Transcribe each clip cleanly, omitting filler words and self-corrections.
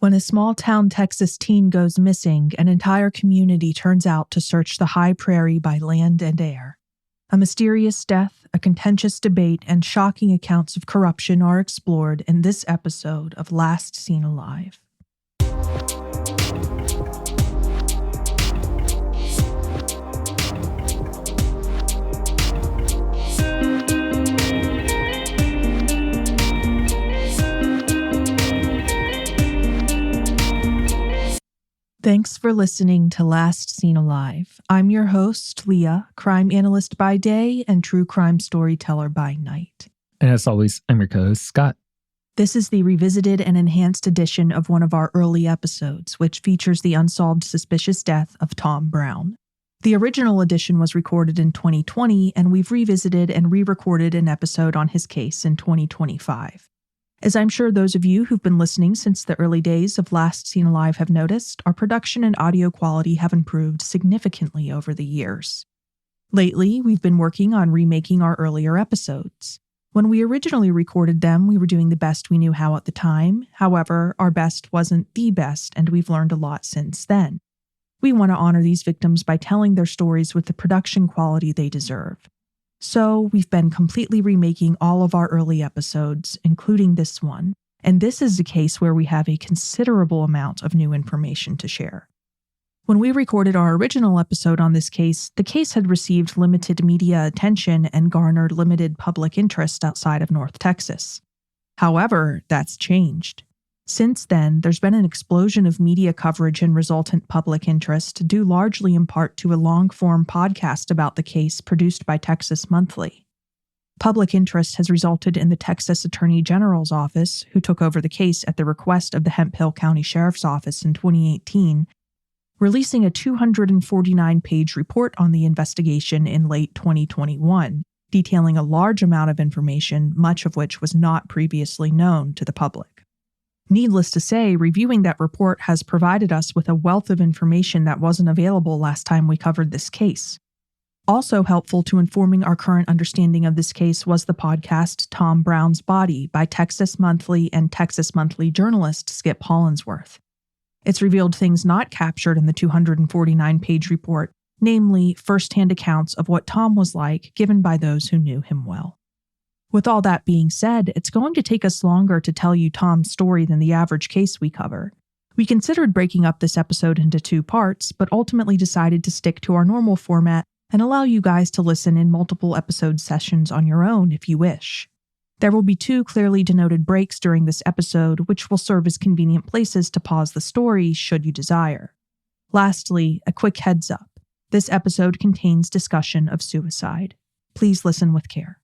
When a small-town Texas teen goes missing, an entire community turns out to search the high prairie by land and air. A mysterious death, a contentious debate, and shocking accounts of corruption are explored in this episode of Last Seen Alive. Thanks for listening to Last Seen Alive. I'm your host, Leah, crime analyst by day and true crime storyteller by night. And as always, I'm your co-host, Scott. This is the revisited and enhanced edition of one of our early episodes, which features the unsolved suspicious death of Tom Brown. The original edition was recorded in 2020, and we've revisited and re-recorded an episode on his case in 2025. As I'm sure those of you who've been listening since the early days of Last Seen Alive have noticed, our production and audio quality have improved significantly over the years. Lately, we've been working on remaking our earlier episodes. When we originally recorded them, we were doing the best we knew how at the time. However, our best wasn't the best, and we've learned a lot since then. We want to honor these victims by telling their stories with the production quality they deserve. So, we've been completely remaking all of our early episodes, including this one, and this is a case where we have a considerable amount of new information to share. When we recorded our original episode on this case, the case had received limited media attention and garnered limited public interest outside of North Texas. However, that's changed. Since then, there's been an explosion of media coverage and resultant public interest, due largely in part to a long-form podcast about the case produced by Texas Monthly. Public interest has resulted in the Texas Attorney General's office, who took over the case at the request of the Hemphill County Sheriff's Office in 2018, releasing a 249-page report on the investigation in late 2021, detailing a large amount of information, much of which was not previously known to the public. Needless to say, reviewing that report has provided us with a wealth of information that wasn't available last time we covered this case. Also helpful to informing our current understanding of this case was the podcast Tom Brown's Body by Texas Monthly and Texas Monthly journalist Skip Hollinsworth. It's revealed things not captured in the 249-page report, namely first-hand accounts of what Tom was like given by those who knew him well. With all that being said, it's going to take us longer to tell you Tom's story than the average case we cover. We considered breaking up this episode into 2 parts, but ultimately decided to stick to our normal format and allow you guys to listen in multiple episode sessions on your own if you wish. There will be 2 clearly denoted breaks during this episode, which will serve as convenient places to pause the story should you desire. Lastly, a quick heads up. This episode contains discussion of suicide. Please listen with care.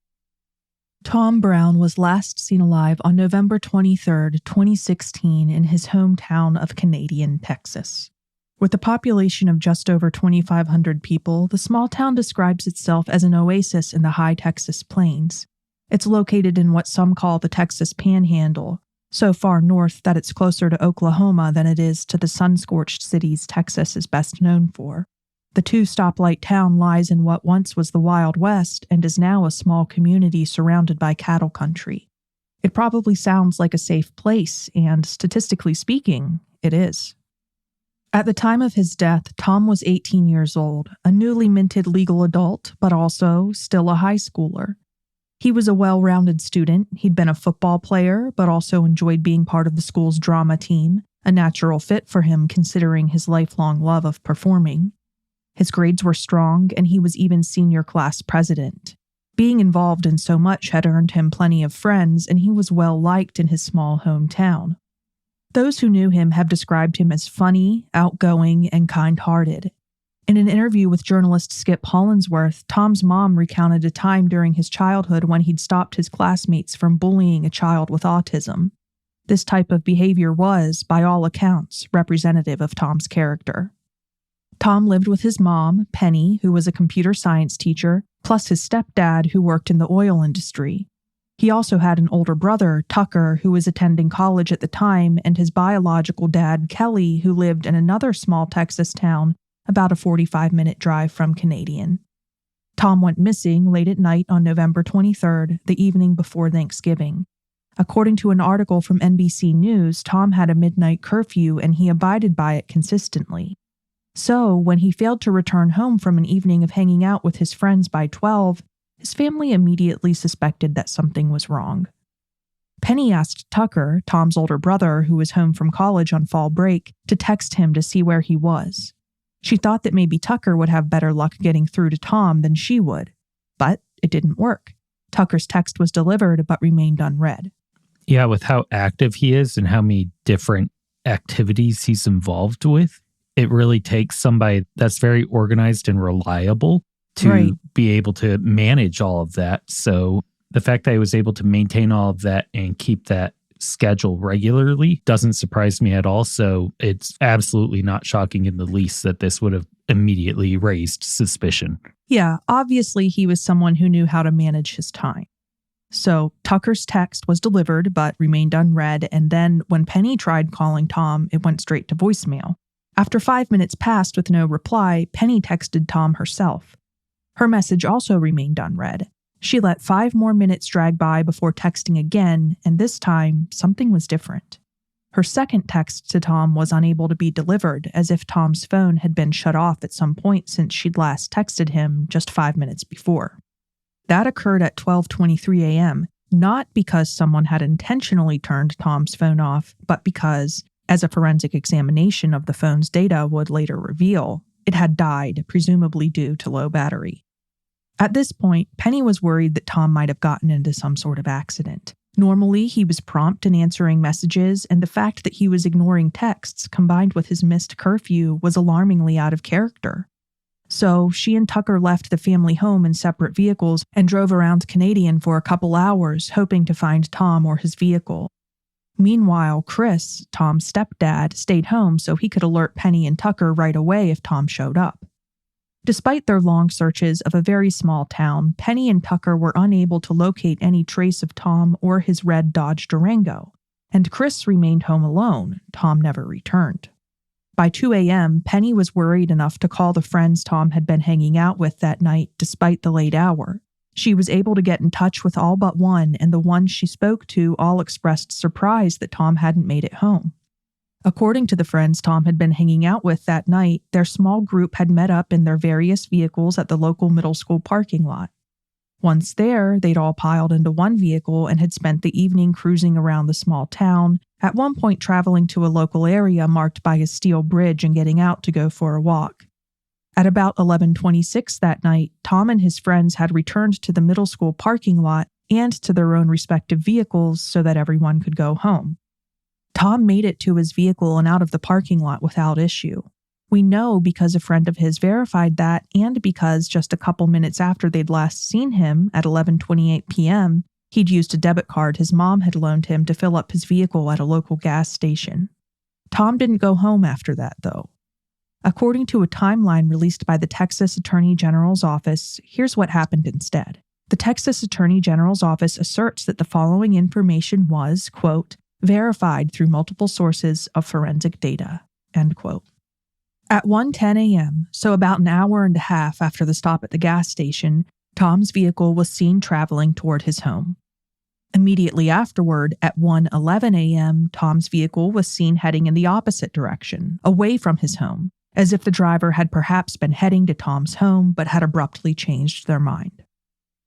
Tom Brown was last seen alive on November 23, 2016 in his hometown of Canadian, Texas. With a population of just over 2,500 people, the small town describes itself as an oasis in the high Texas plains. It's located in what some call the Texas Panhandle, so far north that it's closer to Oklahoma than it is to the sun-scorched cities Texas is best known for. The 2-stoplight town lies in what once was the Wild West and is now a small community surrounded by cattle country. It probably sounds like a safe place, and statistically speaking, it is. At the time of his death, Tom was 18 years old, a newly minted legal adult, but also still a high schooler. He was a well-rounded student. He'd been a football player, but also enjoyed being part of the school's drama team, a natural fit for him considering his lifelong love of performing. His grades were strong, and he was even senior class president. Being involved in so much had earned him plenty of friends, and he was well-liked in his small hometown. Those who knew him have described him as funny, outgoing, and kind-hearted. In an interview with journalist Skip Hollinsworth, Tom's mom recounted a time during his childhood when he'd stopped his classmates from bullying a child with autism. This type of behavior was, by all accounts, representative of Tom's character. Tom lived with his mom, Penny, who was a computer science teacher, plus his stepdad, who worked in the oil industry. He also had an older brother, Tucker, who was attending college at the time, and his biological dad, Kelly, who lived in another small Texas town about a 45-minute drive from Canadian. Tom went missing late at night on November 23rd, the evening before Thanksgiving. According to an article from NBC News, Tom had a midnight curfew and he abided by it consistently. So, when he failed to return home from an evening of hanging out with his friends by 12, his family immediately suspected that something was wrong. Penny asked Tucker, Tom's older brother who was home from college on fall break, to text him to see where he was. She thought that maybe Tucker would have better luck getting through to Tom than she would, but it didn't work. Tucker's text was delivered but remained unread. Yeah, with how active he is and how many different activities he's involved with, it really takes somebody that's very organized and reliable to be able to manage all of that. So the fact that he was able to maintain all of that and keep that schedule regularly doesn't surprise me at all. So it's absolutely not shocking in the least that this would have immediately raised suspicion. Yeah, obviously he was someone who knew how to manage his time. So Tucker's text was delivered but remained unread, and then when Penny tried calling Tom, it went straight to voicemail. After 5 minutes passed with no reply, Penny texted Tom herself. Her message also remained unread. She let 5 more minutes drag by before texting again, and this time, something was different. Her second text to Tom was unable to be delivered, as if Tom's phone had been shut off at some point since she'd last texted him just 5 minutes before. That occurred at 12:23 a.m., not because someone had intentionally turned Tom's phone off, but because, as a forensic examination of the phone's data would later reveal, it had died, presumably due to low battery. At this point, Penny was worried that Tom might have gotten into some sort of accident. Normally, he was prompt in answering messages, and the fact that he was ignoring texts combined with his missed curfew was alarmingly out of character. So, she and Tucker left the family home in separate vehicles and drove around Canadian for a couple hours, hoping to find Tom or his vehicle. Meanwhile, Chris, Tom's stepdad, stayed home so he could alert Penny and Tucker right away if Tom showed up. Despite their long searches of a very small town, Penny and Tucker were unable to locate any trace of Tom or his red Dodge Durango, and Chris remained home alone. Tom never returned. By 2 a.m., Penny was worried enough to call the friends Tom had been hanging out with that night despite the late hour. She was able to get in touch with all but one, and the ones she spoke to all expressed surprise that Tom hadn't made it home. According to the friends Tom had been hanging out with that night, their small group had met up in their various vehicles at the local middle school parking lot. Once there, they'd all piled into one vehicle and had spent the evening cruising around the small town, at one point traveling to a local area marked by a steel bridge and getting out to go for a walk. At about 11:26 that night, Tom and his friends had returned to the middle school parking lot and to their own respective vehicles so that everyone could go home. Tom made it to his vehicle and out of the parking lot without issue. We know because a friend of his verified that, and because just a couple minutes after they'd last seen him at 11:28 p.m., he'd used a debit card his mom had loaned him to fill up his vehicle at a local gas station. Tom didn't go home after that, though. According to a timeline released by the Texas Attorney General's office, here's what happened instead. The Texas Attorney General's office asserts that the following information was, quote, verified through multiple sources of forensic data, end quote. At 1:10 a.m., so about an hour and a half after the stop at the gas station, Tom's vehicle was seen traveling toward his home. Immediately afterward, at 1:11 a.m., Tom's vehicle was seen heading in the opposite direction, away from his home, as if the driver had perhaps been heading to Tom's home but had abruptly changed their mind.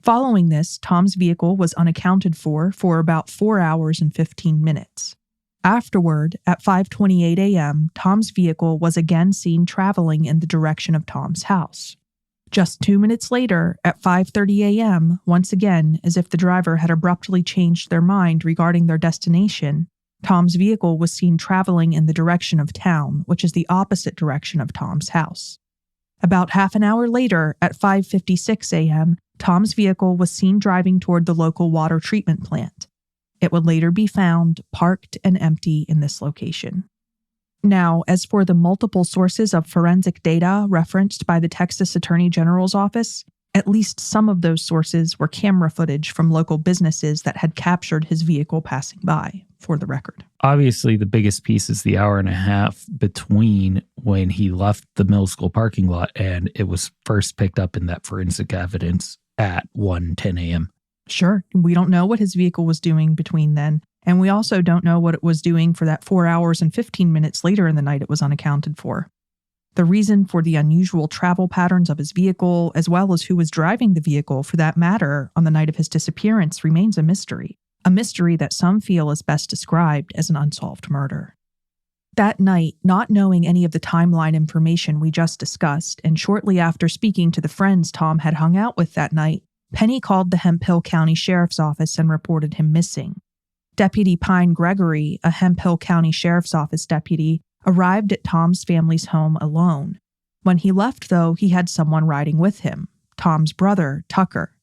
Following this, Tom's vehicle was unaccounted for about 4 hours and 15 minutes. Afterward, at 5:28 a.m., Tom's vehicle was again seen traveling in the direction of Tom's house. Just 2 minutes later, at 5:30 a.m., once again, as if the driver had abruptly changed their mind regarding their destination, Tom's vehicle was seen traveling in the direction of town, which is the opposite direction of Tom's house. About half an hour later, at 5:56 a.m., Tom's vehicle was seen driving toward the local water treatment plant. It would later be found parked and empty in this location. Now, as for the multiple sources of forensic data referenced by the Texas Attorney General's office, at least some of those sources were camera footage from local businesses that had captured his vehicle passing by, for the record. Obviously, the biggest piece is the hour and a half between when he left the middle school parking lot and it was first picked up in that forensic evidence at 1:10 a.m. Sure, we don't know what his vehicle was doing between then, and we also don't know what it was doing for that 4 hours and 15 minutes later in the night it was unaccounted for. The reason for the unusual travel patterns of his vehicle, as well as who was driving the vehicle for that matter on the night of his disappearance, remains a mystery that some feel is best described as an unsolved murder. That night, not knowing any of the timeline information we just discussed, and shortly after speaking to the friends Tom had hung out with that night, Penny called the Hemphill County Sheriff's Office and reported him missing. Deputy Pine Gregory, a Hemphill County Sheriff's Office deputy, arrived at Tom's family's home alone. When he left, though, he had someone riding with him, Tom's brother, Tucker.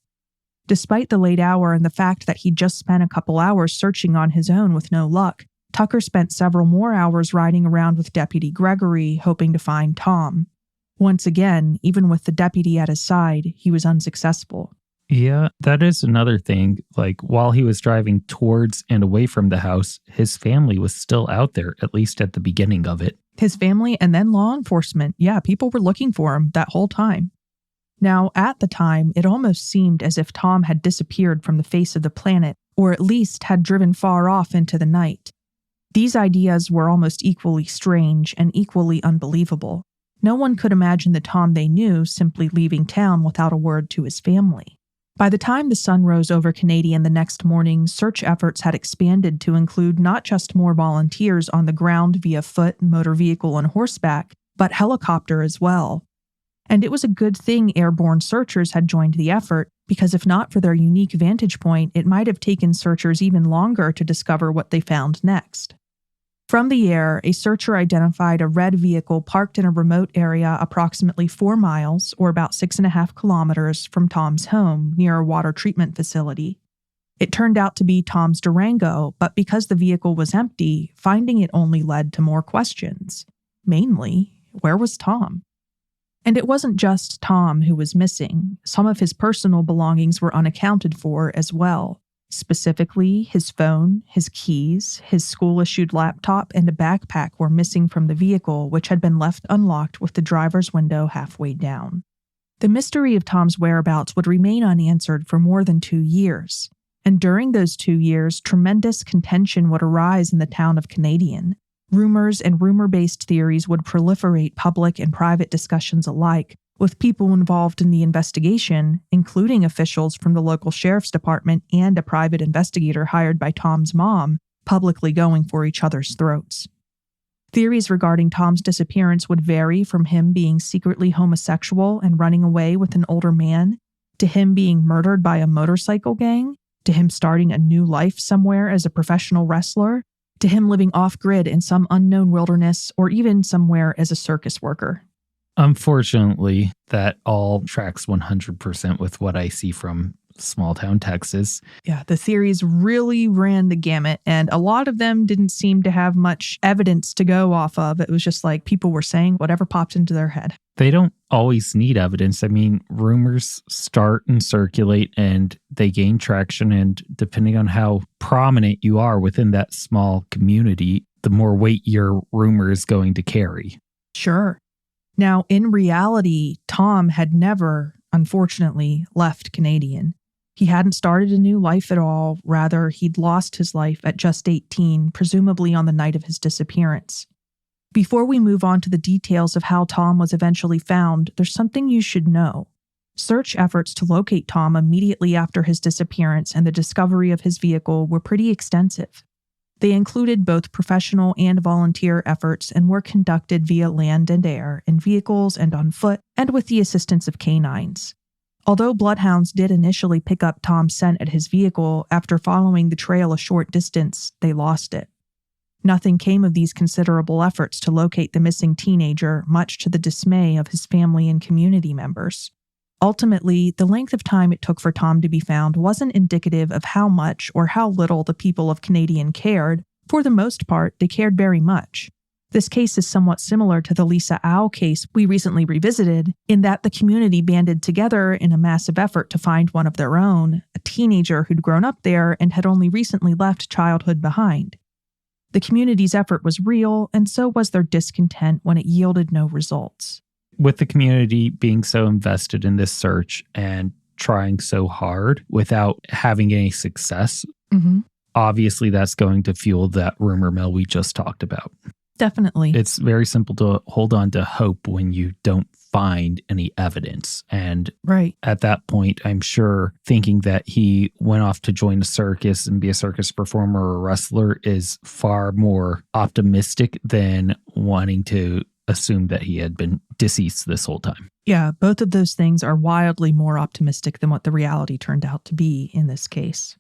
Despite the late hour and the fact that he'd just spent a couple hours searching on his own with no luck, Tucker spent several more hours riding around with Deputy Gregory, hoping to find Tom. Once again, even with the deputy at his side, he was unsuccessful. Yeah, that is another thing. Like, while he was driving towards and away from the house, his family was still out there, at least at the beginning of it. His family and then law enforcement. Yeah, people were looking for him that whole time. Now, at the time, it almost seemed as if Tom had disappeared from the face of the planet, or at least had driven far off into the night. These ideas were almost equally strange and equally unbelievable. No one could imagine the Tom they knew simply leaving town without a word to his family. By the time the sun rose over Canadian the next morning, search efforts had expanded to include not just more volunteers on the ground via foot, motor vehicle, and horseback, but helicopter as well. And it was a good thing airborne searchers had joined the effort, because if not for their unique vantage point, it might have taken searchers even longer to discover what they found next. From the air, a searcher identified a red vehicle parked in a remote area approximately 4 miles, or about 6.5 kilometers, from Tom's home near a water treatment facility. It turned out to be Tom's Durango, but because the vehicle was empty, finding it only led to more questions. Mainly, where was Tom? And it wasn't just Tom who was missing. Some of his personal belongings were unaccounted for as well. Specifically, his phone, his keys, his school-issued laptop, and a backpack were missing from the vehicle, which had been left unlocked with the driver's window halfway down. The mystery of Tom's whereabouts would remain unanswered for more than 2 years. And during those 2 years, tremendous contention would arise in the town of Canadian. Rumors and rumor-based theories would proliferate public and private discussions alike, with people involved in the investigation, including officials from the local sheriff's department and a private investigator hired by Tom's mom, publicly going for each other's throats. Theories regarding Tom's disappearance would vary from him being secretly homosexual and running away with an older man, to him being murdered by a motorcycle gang, to him starting a new life somewhere as a professional wrestler, to him living off-grid in some unknown wilderness, or even somewhere as a circus worker. Unfortunately, that all tracks 100% with what I see from small town Texas. Yeah, the theories really ran the gamut, and a lot of them didn't seem to have much evidence to go off of. It was just like people were saying whatever popped into their head. They don't always need evidence. I mean, rumors start and circulate and they gain traction, and depending on how prominent you are within that small community, the more weight your rumor is going to carry. Sure. Now, in reality, Tom had never, unfortunately, left Canadian. He hadn't started a new life at all. Rather, he'd lost his life at just 18, presumably on the night of his disappearance. Before we move on to the details of how Tom was eventually found, there's something you should know. Search efforts to locate Tom immediately after his disappearance and the discovery of his vehicle were pretty extensive. They included both professional and volunteer efforts and were conducted via land and air, in vehicles and on foot, and with the assistance of canines. Although bloodhounds did initially pick up Tom's scent at his vehicle, after following the trail a short distance, they lost it. Nothing came of these considerable efforts to locate the missing teenager, much to the dismay of his family and community members. Ultimately, the length of time it took for Tom to be found wasn't indicative of how much or how little the people of Canadian cared. For the most part, they cared very much. This case is somewhat similar to the Lisa Au case we recently revisited, in that the community banded together in a massive effort to find one of their own, a teenager who'd grown up there and had only recently left childhood behind. The community's effort was real, and so was their discontent when it yielded no results. With the community being so invested in this search and trying so hard without having any success, Mm-hmm. obviously that's going to fuel that rumor mill we just talked about. Definitely. It's very simple to hold on to hope when you don't find any evidence. And right. At that point, I'm sure thinking that he went off to join a circus and be a circus performer or a wrestler is far more optimistic than wanting to assume that he had been deceased this whole time. Yeah, both of those things are wildly more optimistic than what the reality turned out to be in this case.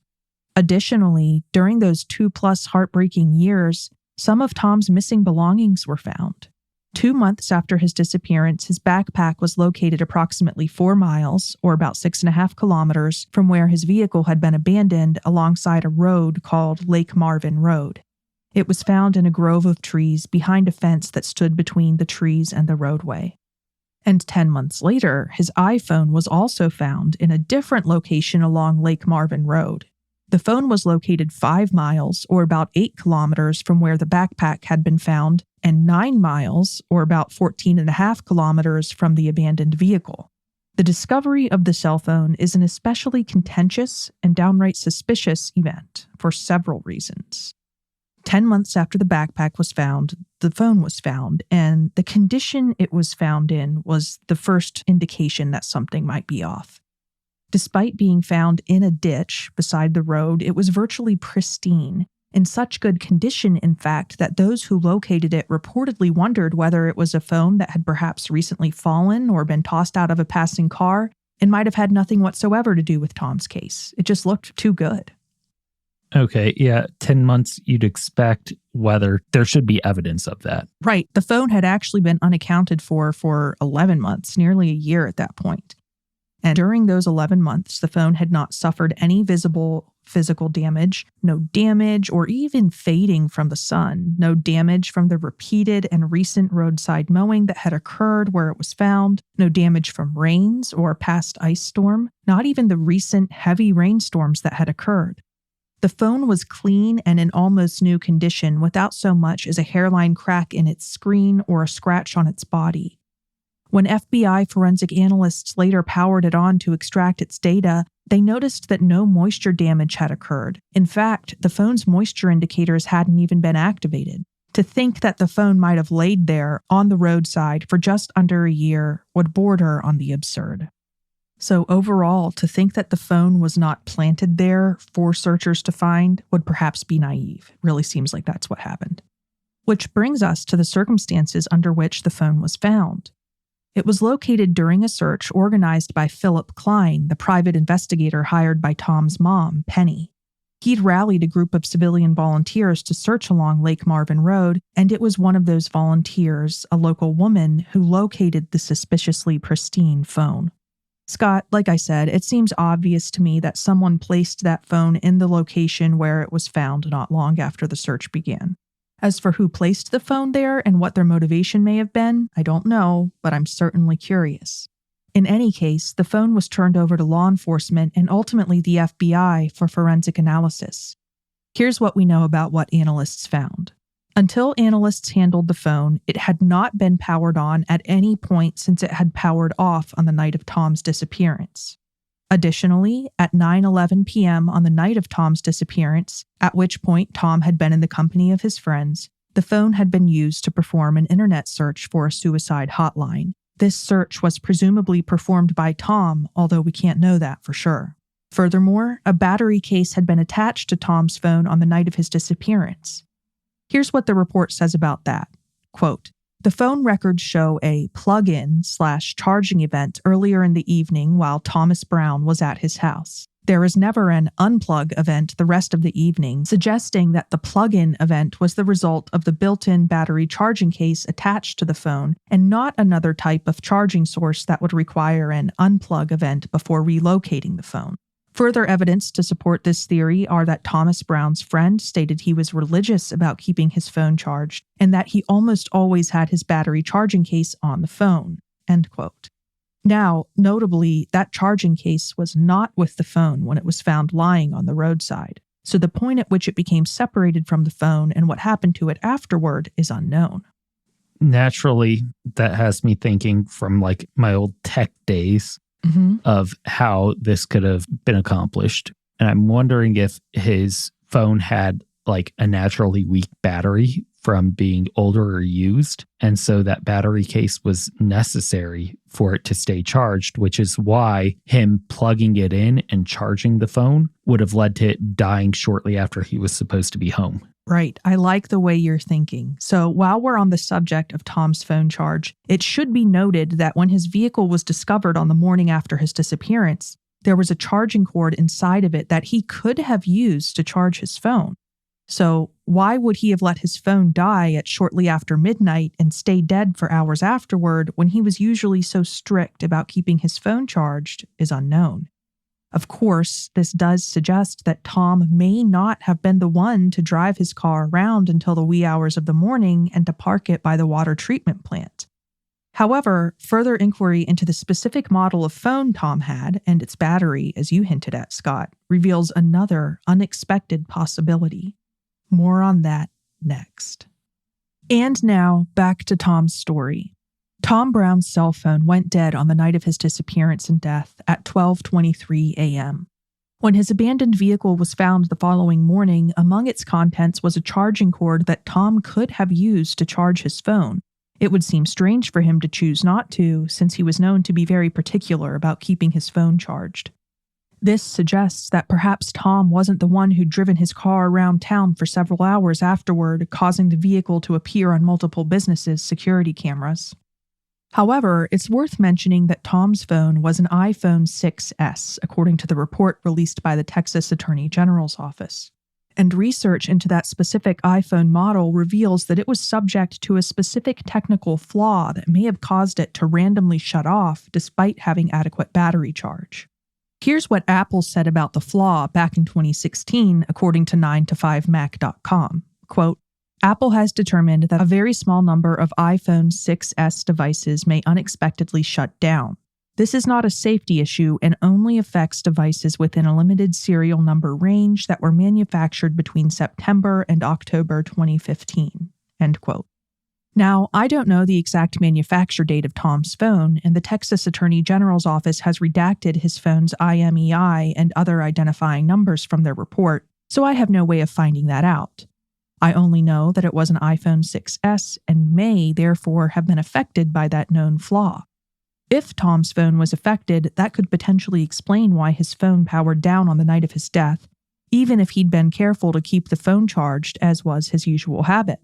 Additionally, during those 2+ heartbreaking years, some of Tom's missing belongings were found. 2 months after his disappearance, his backpack was located approximately 4 miles, or about 6.5 kilometers, from where his vehicle had been abandoned alongside a road called Lake Marvin Road. It was found in a grove of trees behind a fence that stood between the trees and the roadway. And 10 months later, his iPhone was also found in a different location along Lake Marvin Road. The phone was located 5 miles, or about 8 kilometers, from where the backpack had been found, and 9 miles, or about 14.5 kilometers, from the abandoned vehicle. The discovery of the cell phone is an especially contentious and downright suspicious event for several reasons. 10 months after the backpack was found, the phone was found, and the condition it was found in was the first indication that something might be off. Despite being found in a ditch beside the road, it was virtually pristine, in such good condition, in fact, that those who located it reportedly wondered whether it was a phone that had perhaps recently fallen or been tossed out of a passing car and might have had nothing whatsoever to do with Tom's case. It just looked too good. Okay, yeah, 10 months you'd expect, whether there should be evidence of that. Right. The phone had actually been unaccounted for 11 months, nearly a year at that point. And during those 11 months, the phone had not suffered any visible physical damage, no damage or even fading from the sun, no damage from the repeated and recent roadside mowing that had occurred where it was found, no damage from rains or past ice storm, not even the recent heavy rainstorms that had occurred. The phone was clean and in almost new condition without so much as a hairline crack in its screen or a scratch on its body. When FBI forensic analysts later powered it on to extract its data, they noticed that no moisture damage had occurred. In fact, the phone's moisture indicators hadn't even been activated. To think that the phone might have laid there on the roadside for just under a year would border on the absurd. So overall, to think that the phone was not planted there for searchers to find would perhaps be naive. It really seems like that's what happened. Which brings us to the circumstances under which the phone was found. It was located during a search organized by Philip Klein, the private investigator hired by Tom's mom, Penny. He'd rallied a group of civilian volunteers to search along Lake Marvin Road, and it was one of those volunteers, a local woman, who located the suspiciously pristine phone. Scott, like I said, it seems obvious to me that someone placed that phone in the location where it was found not long after the search began. As for who placed the phone there and what their motivation may have been, I don't know, but I'm certainly curious. In any case, the phone was turned over to law enforcement and ultimately the FBI for forensic analysis. Here's what we know about what analysts found. Until analysts handled the phone, it had not been powered on at any point since it had powered off on the night of Tom's disappearance. Additionally, at 9:11 p.m. on the night of Tom's disappearance, at which point Tom had been in the company of his friends, the phone had been used to perform an internet search for a suicide hotline. This search was presumably performed by Tom, although we can't know that for sure. Furthermore, a battery case had been attached to Tom's phone on the night of his disappearance. Here's what the report says about that. Quote, "The phone records show a plug-in/charging event earlier in the evening while Thomas Brown was at his house. There is never an unplug event the rest of the evening, suggesting that the plug-in event was the result of the built-in battery charging case attached to the phone and not another type of charging source that would require an unplug event before relocating the phone. Further evidence to support this theory are that Thomas Brown's friend stated he was religious about keeping his phone charged and that he almost always had his battery charging case on the phone." End quote. Now, notably, that charging case was not with the phone when it was found lying on the roadside, so the point at which it became separated from the phone and what happened to it afterward is unknown. Naturally, that has me thinking from like my old tech days. of how this could have been accomplished. And I'm wondering if his phone had like a naturally weak battery from being older or used. And so that battery case was necessary for it to stay charged, which is why him plugging it in and charging the phone would have led to it dying shortly after he was supposed to be home. Right. I like the way you're thinking. So while we're on the subject of Tom's phone charge, it should be noted that when his vehicle was discovered on the morning after his disappearance, there was a charging cord inside of it that he could have used to charge his phone. So why would he have let his phone die at shortly after midnight and stay dead for hours afterward when he was usually so strict about keeping his phone charged is unknown. Of course, this does suggest that Tom may not have been the one to drive his car around until the wee hours of the morning and to park it by the water treatment plant. However, further inquiry into the specific model of phone Tom had and its battery, as you hinted at, Scott, reveals another unexpected possibility. More on that next. And now, back to Tom's story. Tom Brown's cell phone went dead on the night of his disappearance and death at 12:23 a.m. When his abandoned vehicle was found the following morning, among its contents was a charging cord that Tom could have used to charge his phone. It would seem strange for him to choose not to, since he was known to be very particular about keeping his phone charged. This suggests that perhaps Tom wasn't the one who'd driven his car around town for several hours afterward, causing the vehicle to appear on multiple businesses' security cameras. However, it's worth mentioning that Tom's phone was an iPhone 6S, according to the report released by the Texas Attorney General's office. And research into that specific iPhone model reveals that it was subject to a specific technical flaw that may have caused it to randomly shut off despite having adequate battery charge. Here's what Apple said about the flaw back in 2016, according to 9to5mac.com. Quote, Apple has determined that a very small number of iPhone 6S devices may unexpectedly shut down. This is not a safety issue and only affects devices within a limited serial number range that were manufactured between September and October 2015. End quote. Now, I don't know the exact manufacture date of Tom's phone, and the Texas Attorney General's office has redacted his phone's IMEI and other identifying numbers from their report, so I have no way of finding that out. I only know that it was an iPhone 6S and may, therefore, have been affected by that known flaw. If Tom's phone was affected, that could potentially explain why his phone powered down on the night of his death, even if he'd been careful to keep the phone charged, as was his usual habit.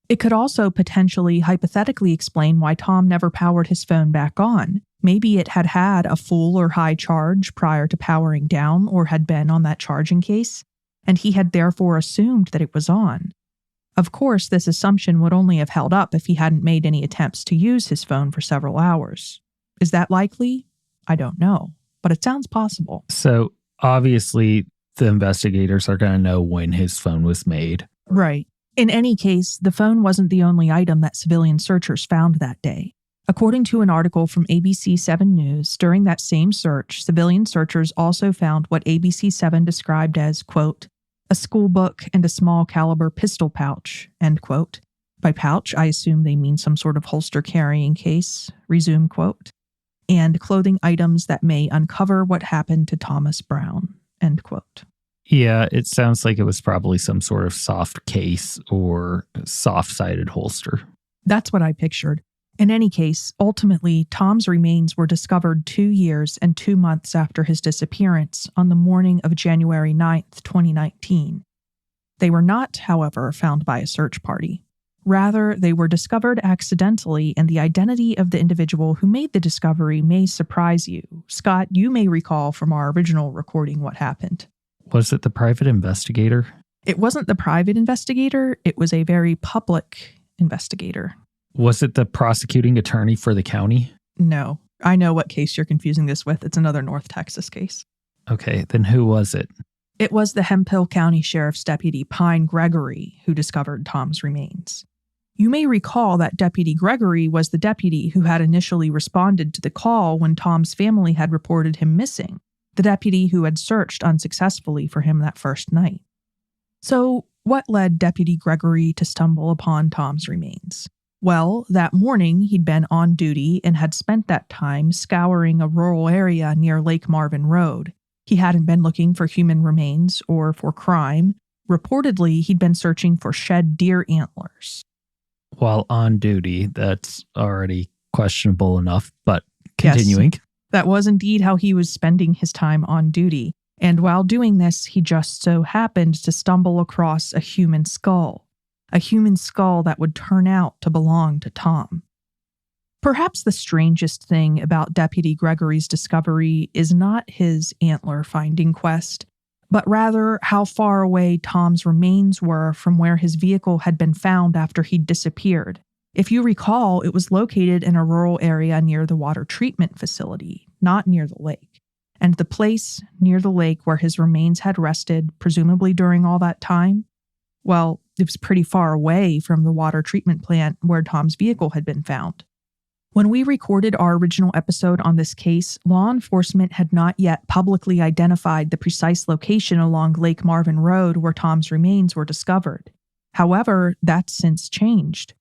It could also potentially hypothetically explain why Tom never powered his phone back on. Maybe it had had a full or high charge prior to powering down or had been on that charging case, and he had therefore assumed that it was on. Of course, this assumption would only have held up if he hadn't made any attempts to use his phone for several hours. Is that likely? I don't know, but it sounds possible. So obviously, the investigators are going to know when his phone was made. Right. In any case, the phone wasn't the only item that civilian searchers found that day. According to an article from ABC 7 News, during that same search, civilian searchers also found what ABC 7 described as, quote, a school book and a small caliber pistol pouch, end quote. By pouch, I assume they mean some sort of holster carrying case, resume quote, and clothing items that may uncover what happened to Thomas Brown, end quote. Yeah, it sounds like it was probably some sort of soft case or soft-sided holster. That's what I pictured. In any case, ultimately, Tom's remains were discovered 2 years and 2 months after his disappearance on the morning of January 9th, 2019. They were not, however, found by a search party. Rather, they were discovered accidentally, and the identity of the individual who made the discovery may surprise you. Scott, you may recall from our original recording what happened. Was it the private investigator? It wasn't the private investigator. It was a very public investigator. Was it the prosecuting attorney for the county? No. I know what case you're confusing this with. It's another North Texas case. Okay, then who was it? It was the Hemphill County Sheriff's Deputy Pine Gregory who discovered Tom's remains. You may recall that Deputy Gregory was the deputy who had initially responded to the call when Tom's family had reported him missing, the deputy who had searched unsuccessfully for him that first night. So, what led Deputy Gregory to stumble upon Tom's remains? Well, that morning he'd been on duty and had spent that time scouring a rural area near Lake Marvin Road. He hadn't been looking for human remains or for crime. Reportedly, he'd been searching for shed deer antlers. While on duty, that's already questionable enough, but continuing. Yes, that was indeed how he was spending his time on duty. And while doing this, he just so happened to stumble across a human skull that would turn out to belong to Tom. Perhaps the strangest thing about Deputy Gregory's discovery is not his antler-finding quest, but rather how far away Tom's remains were from where his vehicle had been found after he'd disappeared. If you recall, it was located in a rural area near the water treatment facility, not near the lake. And the place near the lake where his remains had rested, presumably during all that time, well, it was pretty far away from the water treatment plant where Tom's vehicle had been found. When we recorded our original episode on this case, law enforcement had not yet publicly identified the precise location along Lake Marvin Road where Tom's remains were discovered. However, that's since changed.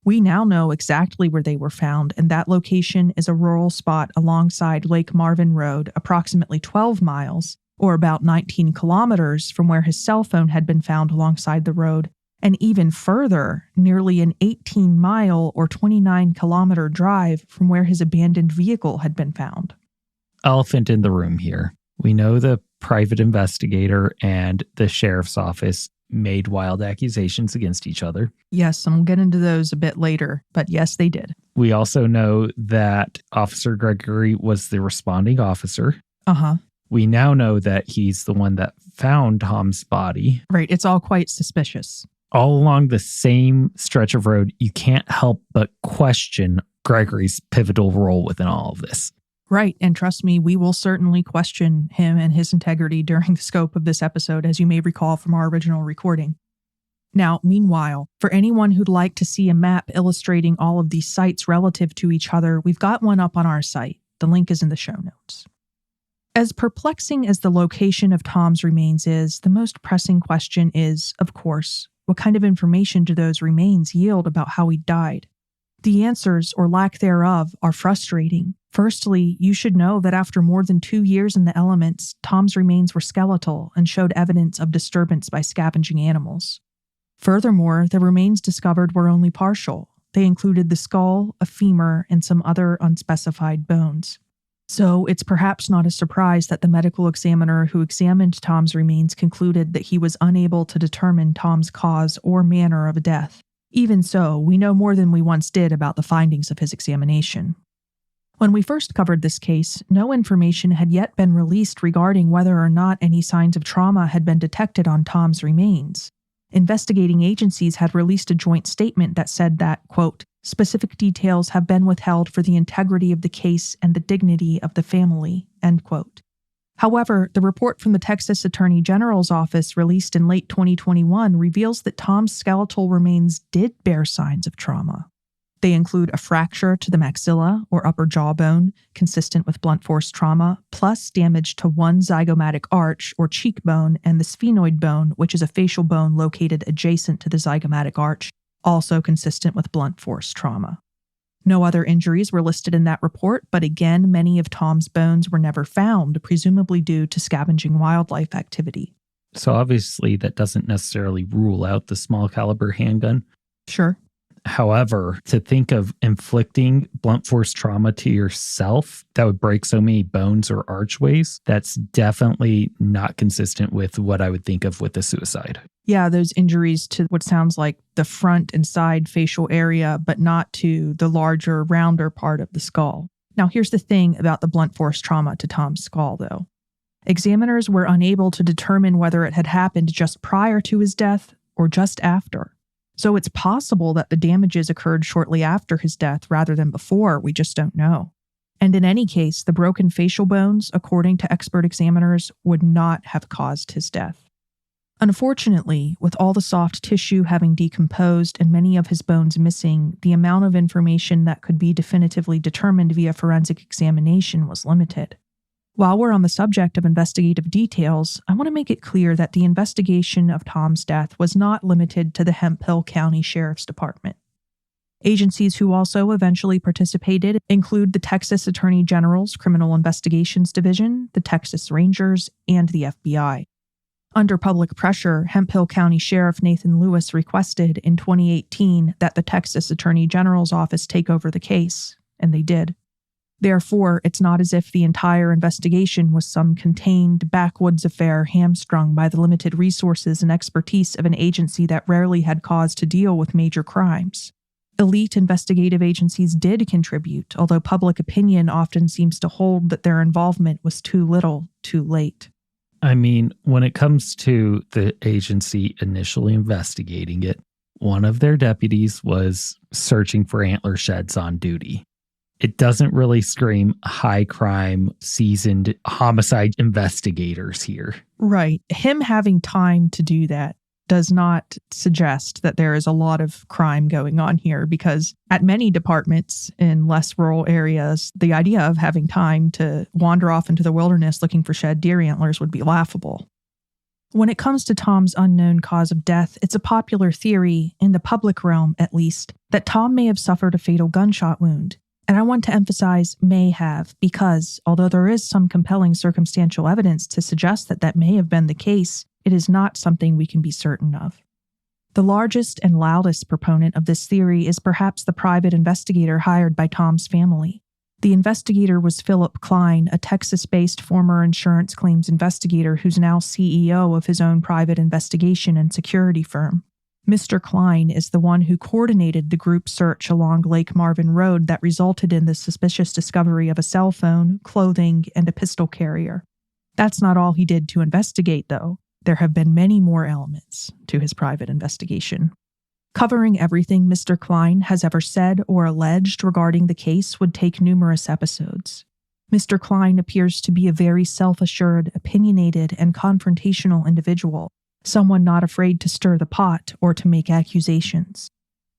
We now know exactly where they were found, and that location is a rural spot alongside Lake Marvin Road, approximately 12 miles, or about 19 kilometers from where his cell phone had been found alongside the road, and even further, nearly an 18-mile or 29-kilometer drive from where his abandoned vehicle had been found. Elephant in the room here. We know the private investigator and the sheriff's office made wild accusations against each other. Yes, and we'll get into those a bit later, but yes, they did. We also know that Officer Gregory was the responding officer. We now know that he's the one that found Tom's body. Right, it's all quite suspicious. All along the same stretch of road, you can't help but question Gregory's pivotal role within all of this. Right, and trust me, we will certainly question him and his integrity during the scope of this episode, as you may recall from our original recording. Now, meanwhile, for anyone who'd like to see a map illustrating all of these sites relative to each other, we've got one up on our site. The link is in the show notes. As perplexing as the location of Tom's remains is, the most pressing question is, of course, what kind of information do those remains yield about how he died? The answers, or lack thereof, are frustrating. Firstly, you should know that after more than 2 years in the elements, Tom's remains were skeletal and showed evidence of disturbance by scavenging animals. Furthermore, the remains discovered were only partial. They included the skull, a femur, and some other unspecified bones. So it's perhaps not a surprise that the medical examiner who examined Tom's remains concluded that he was unable to determine Tom's cause or manner of death. Even so, we know more than we once did about the findings of his examination. When we first covered this case, no information had yet been released regarding whether or not any signs of trauma had been detected on Tom's remains. Investigating agencies had released a joint statement that said that, quote, specific details have been withheld for the integrity of the case and the dignity of the family, end quote. However, the report from the Texas Attorney General's office released in late 2021 reveals that Tom's skeletal remains did bear signs of trauma. They include a fracture to the maxilla or upper jawbone, consistent with blunt force trauma, plus damage to one zygomatic arch or cheekbone and the sphenoid bone, which is a facial bone located adjacent to the zygomatic arch, also consistent with blunt force trauma. No other injuries were listed in that report, but again, many of Tom's bones were never found, presumably due to scavenging wildlife activity. So obviously that doesn't necessarily rule out the small caliber handgun. Sure. However, to think of inflicting blunt force trauma to yourself that would break so many bones or archways, that's definitely not consistent with what I would think of with a suicide. Yeah, those injuries to what sounds like the front and side facial area, but not to the larger, rounder part of the skull. Now, here's the thing about the blunt force trauma to Tom's skull, though. Examiners were unable to determine whether it had happened just prior to his death or just after. So it's possible that the damages occurred shortly after his death rather than before, we just don't know. And in any case, the broken facial bones, according to expert examiners, would not have caused his death. Unfortunately, with all the soft tissue having decomposed and many of his bones missing, the amount of information that could be definitively determined via forensic examination was limited. While we're on the subject of investigative details, I want to make it clear that the investigation of Tom's death was not limited to the Hemphill County Sheriff's Department. Agencies who also eventually participated include the Texas Attorney General's Criminal Investigations Division, the Texas Rangers, and the FBI. Under public pressure, Hemphill County Sheriff Nathan Lewis requested in 2018 that the Texas Attorney General's office take over the case, and they did. Therefore, it's not as if the entire investigation was some contained backwoods affair hamstrung by the limited resources and expertise of an agency that rarely had cause to deal with major crimes. Elite investigative agencies did contribute, although public opinion often seems to hold that their involvement was too little, too late. I mean, when it comes to the agency initially investigating it, one of their deputies was searching for antler sheds on duty. It doesn't really scream high crime, seasoned homicide investigators here. Right. Him having time to do that does not suggest that there is a lot of crime going on here, because at many departments in less rural areas, the idea of having time to wander off into the wilderness looking for shed deer antlers would be laughable. When it comes to Tom's unknown cause of death, it's a popular theory, in the public realm at least, that Tom may have suffered a fatal gunshot wound. And I want to emphasize may have, because although there is some compelling circumstantial evidence to suggest that that may have been the case, it is not something we can be certain of. The largest and loudest proponent of this theory is perhaps the private investigator hired by Tom's family. The investigator was Philip Klein, a Texas-based former insurance claims investigator who's now CEO of his own private investigation and security firm. Mr. Klein is the one who coordinated the group search along Lake Marvin Road that resulted in the suspicious discovery of a cell phone, clothing, and a pistol carrier. That's not all he did to investigate, though. There have been many more elements to his private investigation. Covering everything Mr. Klein has ever said or alleged regarding the case would take numerous episodes. Mr. Klein appears to be a very self-assured, opinionated, and confrontational individual, someone not afraid to stir the pot or to make accusations.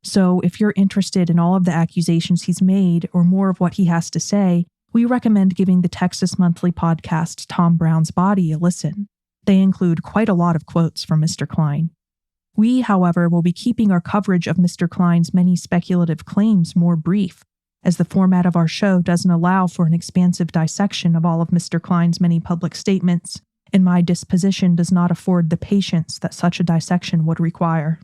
So if you're interested in all of the accusations he's made or more of what he has to say, we recommend giving the Texas Monthly podcast Tom Brown's Body a listen. They include quite a lot of quotes from Mr. Klein. We, however, will be keeping our coverage of Mr. Klein's many speculative claims more brief, as the format of our show doesn't allow for an expansive dissection of all of Mr. Klein's many public statements, and my disposition does not afford the patience that such a dissection would require.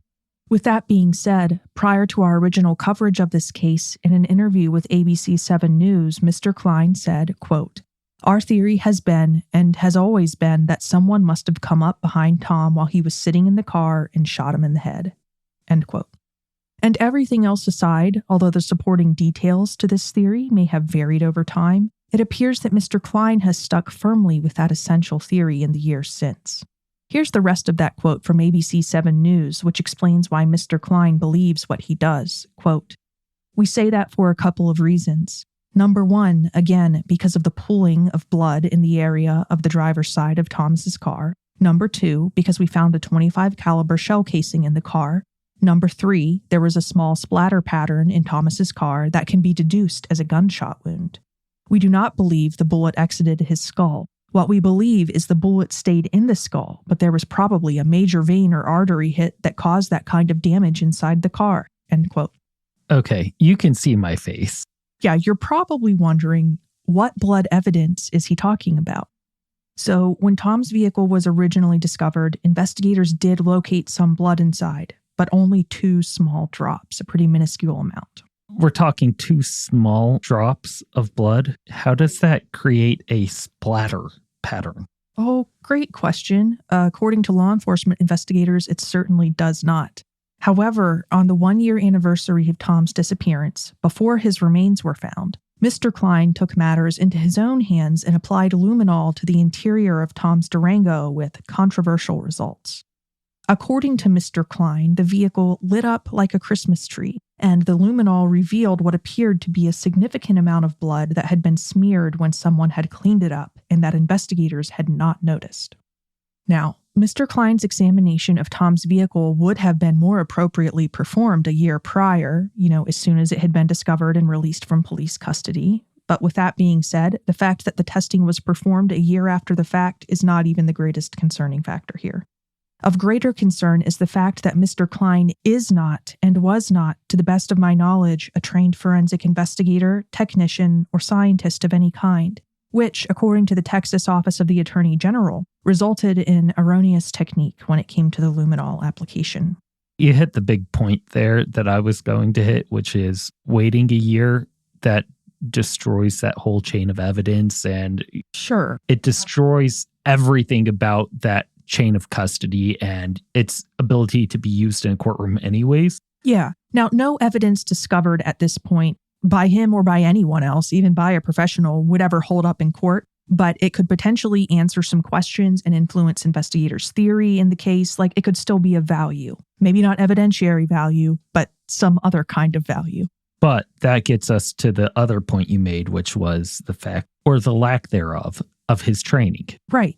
With that being said, prior to our original coverage of this case, in an interview with ABC 7 News, Mr. Klein said, quote, "Our theory has been, and has always been, that someone must have come up behind Tom while he was sitting in the car and shot him in the head." End quote. And everything else aside, although the supporting details to this theory may have varied over time, it appears that Mr. Klein has stuck firmly with that essential theory in the years since. Here's the rest of that quote from ABC 7 News, which explains why Mr. Klein believes what he does. Quote, "We say that for a couple of reasons. Number one, again, because of the pooling of blood in the area of the driver's side of Thomas's car. Number two, because we found a .25 caliber shell casing in the car. Number three, there was a small splatter pattern in Thomas's car that can be deduced as a gunshot wound. We do not believe the bullet exited his skull. What we believe is the bullet stayed in the skull, but there was probably a major vein or artery hit that caused that kind of damage inside the car." End quote. Okay, you can see my face. Yeah, you're probably wondering, what blood evidence is he talking about? So, when Tom's vehicle was originally discovered, investigators did locate some blood inside, but only 2 small drops, a pretty minuscule amount. We're talking 2 small drops of blood. How does that create a splatter pattern? Oh, great question. According to law enforcement investigators, it certainly does not. However, on the 1-year anniversary of Tom's disappearance, before his remains were found, Mr. Klein took matters into his own hands and applied luminol to the interior of Tom's Durango with controversial results. According to Mr. Klein, the vehicle lit up like a Christmas tree, and the luminol revealed what appeared to be a significant amount of blood that had been smeared when someone had cleaned it up and that investigators had not noticed. Now, Mr. Klein's examination of Tom's vehicle would have been more appropriately performed a year prior, as soon as it had been discovered and released from police custody. But with that being said, the fact that the testing was performed a year after the fact is not even the greatest concerning factor here. Of greater concern is the fact that Mr. Klein is not and was not, to the best of my knowledge, a trained forensic investigator, technician, or scientist of any kind, which, according to the Texas Office of the Attorney General, resulted in erroneous technique when it came to the luminol application. You hit the big point there that I was going to hit, which is waiting a year. That destroys that whole chain of evidence, and sure, it destroys everything about that chain of custody and its ability to be used in a courtroom anyways. Yeah. Now, no evidence discovered at this point by him or by anyone else, even by a professional, would ever hold up in court, but it could potentially answer some questions and influence investigators' theory in the case. Like, it could still be of value. Maybe not evidentiary value, but some other kind of value. But that gets us to the other point you made, which was the fact, or the lack thereof, of his training. Right.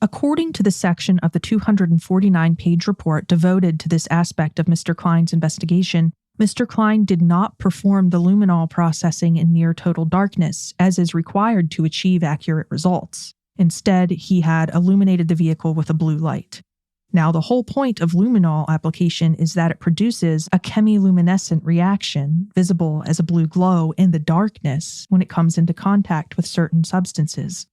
According to the section of the 249-page report devoted to this aspect of Mr. Klein's investigation, Mr. Klein did not perform the luminol processing in near total darkness, as is required to achieve accurate results. Instead, he had illuminated the vehicle with a blue light. Now, the whole point of luminol application is that it produces a chemiluminescent reaction, visible as a blue glow in the darkness when it comes into contact with certain substances.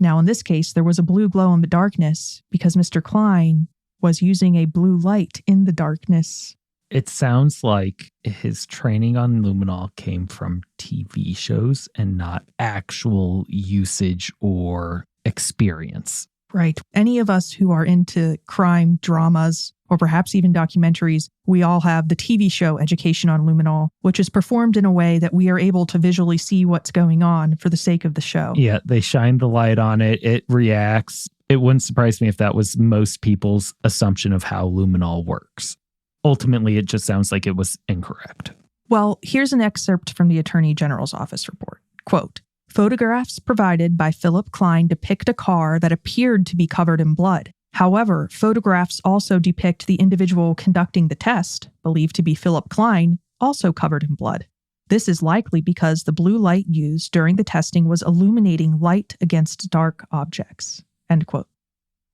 Now, in this case, there was a blue glow in the darkness because Mr. Klein was using a blue light in the darkness. It sounds like his training on luminol came from TV shows and not actual usage or experience. Right. Any of us who are into crime dramas, or perhaps even documentaries, we all have the TV show Education on Luminol, which is performed in a way that we are able to visually see what's going on for the sake of the show. Yeah, they shine the light on it. It reacts. It wouldn't surprise me if that was most people's assumption of how luminol works. Ultimately, it just sounds like it was incorrect. Well, here's an excerpt from the Attorney General's office report. Quote, "Photographs provided by Philip Klein depict a car that appeared to be covered in blood. However, photographs also depict the individual conducting the test, believed to be Philip Klein, also covered in blood. This is likely because the blue light used during the testing was illuminating light against dark objects." End quote.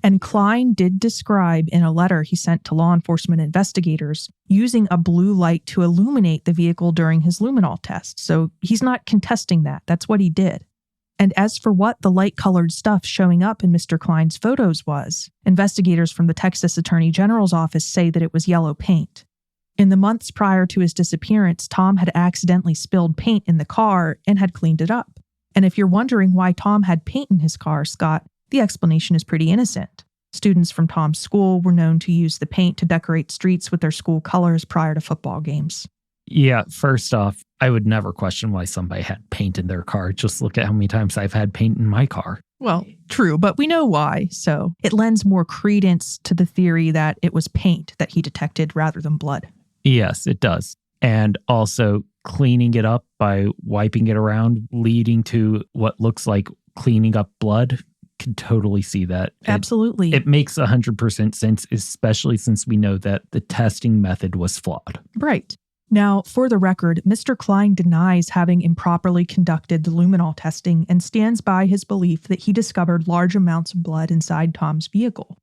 And Klein did describe in a letter he sent to law enforcement investigators using a blue light to illuminate the vehicle during his luminol test. So he's not contesting that. That's what he did. And as for what the light-colored stuff showing up in Mr. Klein's photos was, investigators from the Texas Attorney General's office say that it was yellow paint. In the months prior to his disappearance, Tom had accidentally spilled paint in the car and had cleaned it up. And if you're wondering why Tom had paint in his car, Scott, the explanation is pretty innocent. Students from Tom's school were known to use the paint to decorate streets with their school colors prior to football games. Yeah, first off, I would never question why somebody had paint in their car. Just look at how many times I've had paint in my car. Well, true, but we know why, so it lends more credence to the theory that it was paint that he detected rather than blood. Yes, it does. And also cleaning it up by wiping it around, leading to what looks like cleaning up blood. Can totally see that. Absolutely. It makes 100% sense, especially since we know that the testing method was flawed. Right. Now, for the record, Mr. Klein denies having improperly conducted the luminol testing and stands by his belief that he discovered large amounts of blood inside Tom's vehicle.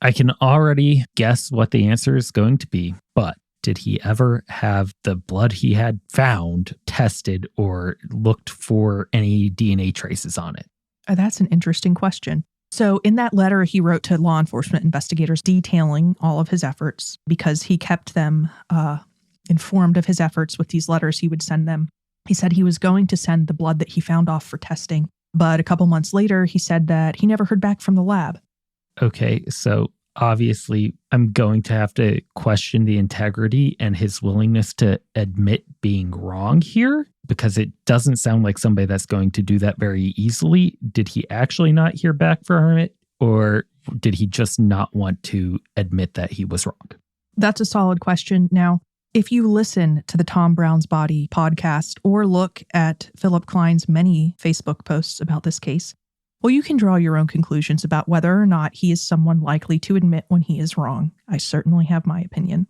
I can already guess what the answer is going to be, but did he ever have the blood he had found tested or looked for any DNA traces on it? That's an interesting question. So in that letter, he wrote to law enforcement investigators detailing all of his efforts because he kept them informed of his efforts with these letters he would send them. He said he was going to send the blood that he found off for testing. But a couple months later, he said that he never heard back from the lab. Okay, so obviously I'm going to have to question the integrity and his willingness to admit being wrong here, because it doesn't sound like somebody that's going to do that very easily. Did he actually not hear back from it, or did he just not want to admit that he was wrong? That's a solid question. Now, if you listen to the Tom Brown's Body podcast or look at Philip Klein's many Facebook posts about this case, well, you can draw your own conclusions about whether or not he is someone likely to admit when he is wrong. I certainly have my opinion.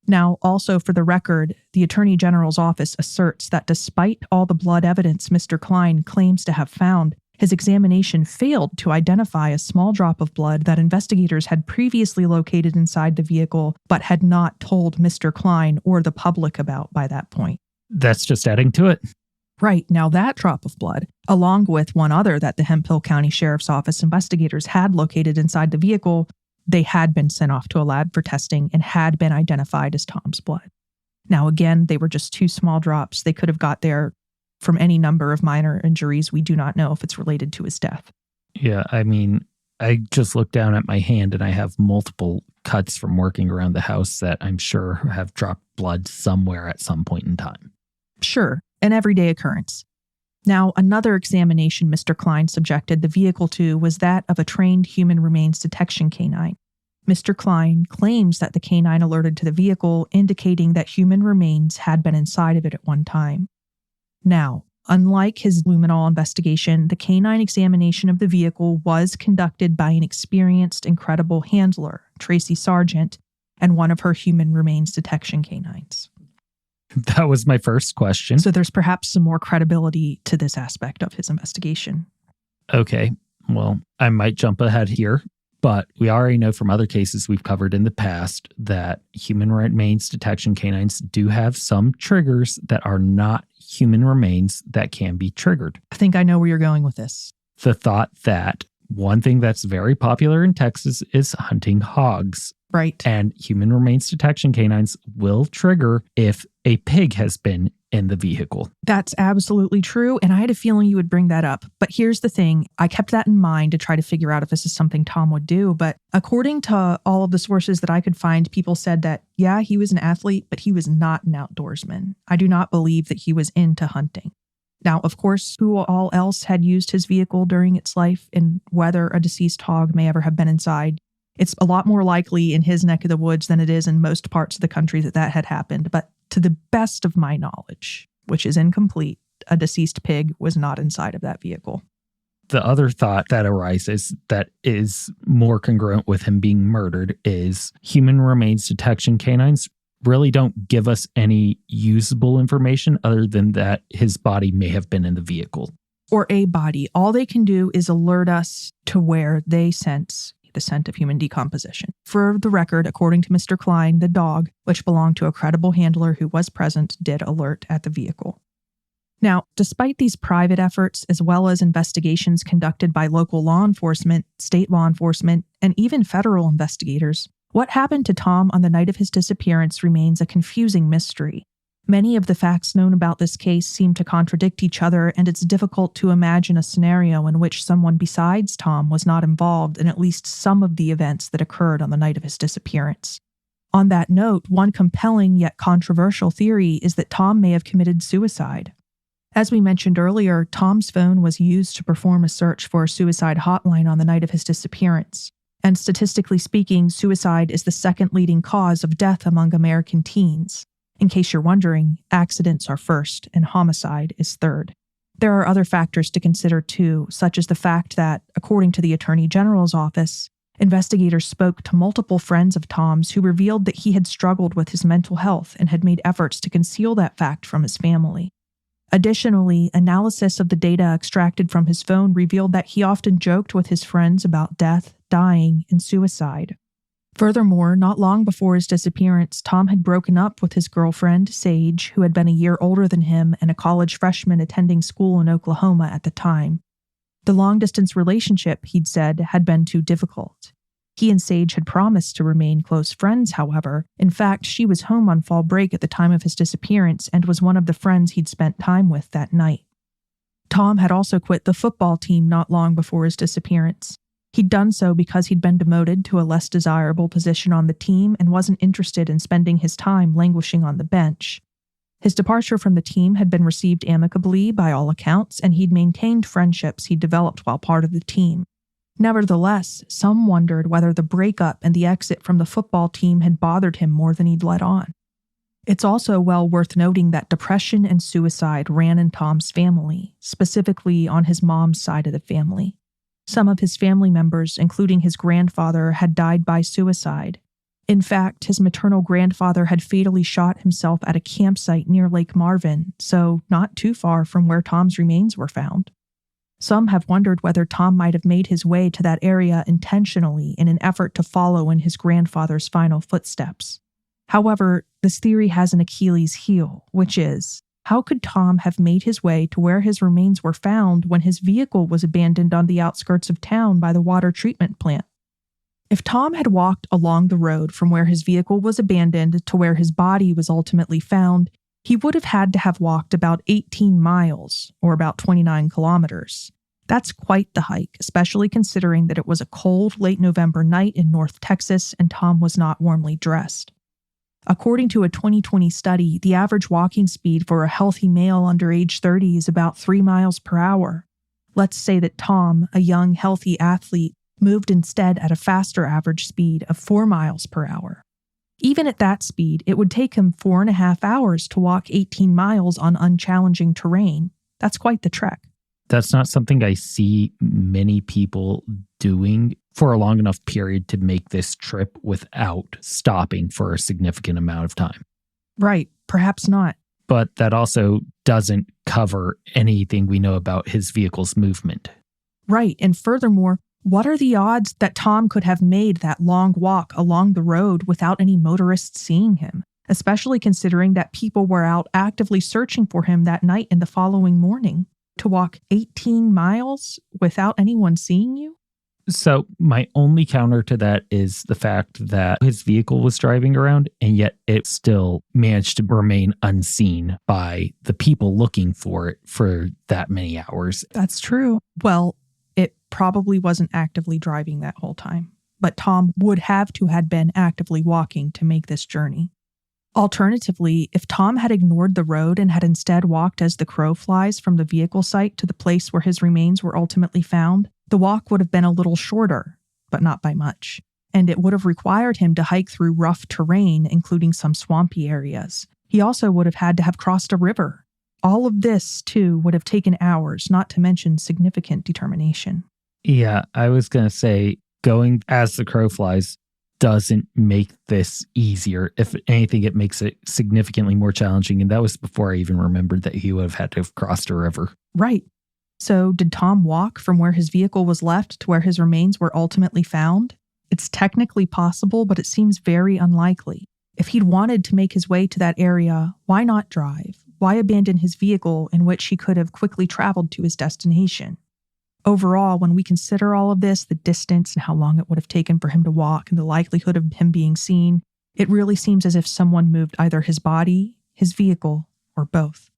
Now, also for the record, the Attorney General's office asserts that despite all the blood evidence Mr. Klein claims to have found, His examination failed to identify a small drop of blood that investigators had previously located inside the vehicle but had not told Mr. Klein or the public about by that point. That's just adding to it. Right. Now that drop of blood, along with one other that the Hemphill County Sheriff's Office investigators had located inside the vehicle, they had been sent off to a lab for testing and had been identified as Tom's blood. Now, again, they were just 2 small drops. They could have got there from any number of minor injuries. We do not know if it's related to his death. Yeah, I mean, I just looked down at my hand and I have multiple cuts from working around the house that I'm sure have dropped blood somewhere at some point in time. Sure, an everyday occurrence. Now, another examination Mr. Klein subjected the vehicle to was that of a trained human remains detection canine. Mr. Klein claims that the canine alerted to the vehicle, indicating that human remains had been inside of it at one time. Now, unlike his luminol investigation, the canine examination of the vehicle was conducted by an experienced and credible handler, Tracy Sargent, and one of her human remains detection canines. That was my first question. So there's perhaps some more credibility to this aspect of his investigation. Okay, well, I might jump ahead here, but we already know from other cases we've covered in the past that human remains detection canines do have some triggers that are not human remains that can be triggered. I think I know where you're going with this. The thought that one thing that's very popular in Texas is hunting hogs. Right. And human remains detection canines will trigger if a pig has been in the vehicle. That's absolutely true, and I had a feeling you would bring that up. But here's the thing. I kept that in mind to try to figure out if this is something Tom would do, but according to all of the sources that I could find, people said that, yeah, he was an athlete, but he was not an outdoorsman. I do not believe that he was into hunting. Now, of course, who all else had used his vehicle during its life and whether a deceased hog may ever have been inside, it's a lot more likely in his neck of the woods than it is in most parts of the country that had happened. But to the best of my knowledge, which is incomplete, a deceased pig was not inside of that vehicle. The other thought that arises that is more congruent with him being murdered is human remains detection canines really don't give us any usable information other than that his body may have been in the vehicle. Or a body. All they can do is alert us to where they sense the scent of human decomposition. For the record, according to Mr. Klein, the dog, which belonged to a credible handler who was present, did alert at the vehicle. Now, despite these private efforts, as well as investigations conducted by local law enforcement, state law enforcement, and even federal investigators, what happened to Tom on the night of his disappearance remains a confusing mystery. Many of the facts known about this case seem to contradict each other, and it's difficult to imagine a scenario in which someone besides Tom was not involved in at least some of the events that occurred on the night of his disappearance. On that note, one compelling yet controversial theory is that Tom may have committed suicide. As we mentioned earlier, Tom's phone was used to perform a search for a suicide hotline on the night of his disappearance. And statistically speaking, suicide is the second leading cause of death among American teens. In case you're wondering, accidents are first and homicide is third. There are other factors to consider too, such as the fact that, according to the Attorney General's office, investigators spoke to multiple friends of Tom's who revealed that he had struggled with his mental health and had made efforts to conceal that fact from his family. Additionally, analysis of the data extracted from his phone revealed that he often joked with his friends about death, dying, and suicide. Furthermore, not long before his disappearance, Tom had broken up with his girlfriend, Sage, who had been a year older than him and a college freshman attending school in Oklahoma at the time. The long-distance relationship, he'd said, had been too difficult. He and Sage had promised to remain close friends, however. In fact, she was home on fall break at the time of his disappearance and was one of the friends he'd spent time with that night. Tom had also quit the football team not long before his disappearance. He'd done so because he'd been demoted to a less desirable position on the team and wasn't interested in spending his time languishing on the bench. His departure from the team had been received amicably by all accounts, and he'd maintained friendships he'd developed while part of the team. Nevertheless, some wondered whether the breakup and the exit from the football team had bothered him more than he'd let on. It's also well worth noting that depression and suicide ran in Tom's family, specifically on his mom's side of the family. Some of his family members, including his grandfather, had died by suicide. In fact, his maternal grandfather had fatally shot himself at a campsite near Lake Marvin, so not too far from where Tom's remains were found. Some have wondered whether Tom might have made his way to that area intentionally in an effort to follow in his grandfather's final footsteps. However, this theory has an Achilles heel, which is, how could Tom have made his way to where his remains were found when his vehicle was abandoned on the outskirts of town by the water treatment plant? If Tom had walked along the road from where his vehicle was abandoned to where his body was ultimately found, he would have had to have walked about 18 miles, or about 29 kilometers. That's quite the hike, especially considering that it was a cold, late November night in North Texas and Tom was not warmly dressed. According to a 2020 study, the average walking speed for a healthy male under age 30 is about 3 miles per hour. Let's say that Tom, a young, healthy athlete, moved instead at a faster average speed of 4 miles per hour. Even at that speed, it would take him 4.5 hours to walk 18 miles on unchallenging terrain. That's quite the trek. That's not something I see many people doing for a long enough period to make this trip without stopping for a significant amount of time. Right, perhaps not. But that also doesn't cover anything we know about his vehicle's movement. Right, and furthermore, what are the odds that Tom could have made that long walk along the road without any motorists seeing him, especially considering that people were out actively searching for him that night and the following morning? To walk 18 miles without anyone seeing you? So my only counter to that is the fact that his vehicle was driving around and yet it still managed to remain unseen by the people looking for it for that many hours. That's true. Well, it probably wasn't actively driving that whole time, but Tom would have to had been actively walking to make this journey. Alternatively, if Tom had ignored the road and had instead walked as the crow flies from the vehicle site to the place where his remains were ultimately found, the walk would have been a little shorter, but not by much, and it would have required him to hike through rough terrain, including some swampy areas. He also would have had to have crossed a river. All of this, too, would have taken hours, not to mention significant determination. Yeah, I was going to say, going as the crow flies doesn't make this easier. If anything, it makes it significantly more challenging. And that was before I even remembered that he would have had to have crossed a river. Right. So did Tom walk from where his vehicle was left to where his remains were ultimately found? It's technically possible, but it seems very unlikely. If he'd wanted to make his way to that area, why not drive? Why abandon his vehicle in which he could have quickly traveled to his destination? Overall, when we consider all of this, the distance and how long it would have taken for him to walk and the likelihood of him being seen, it really seems as if someone moved either his body, his vehicle, or both.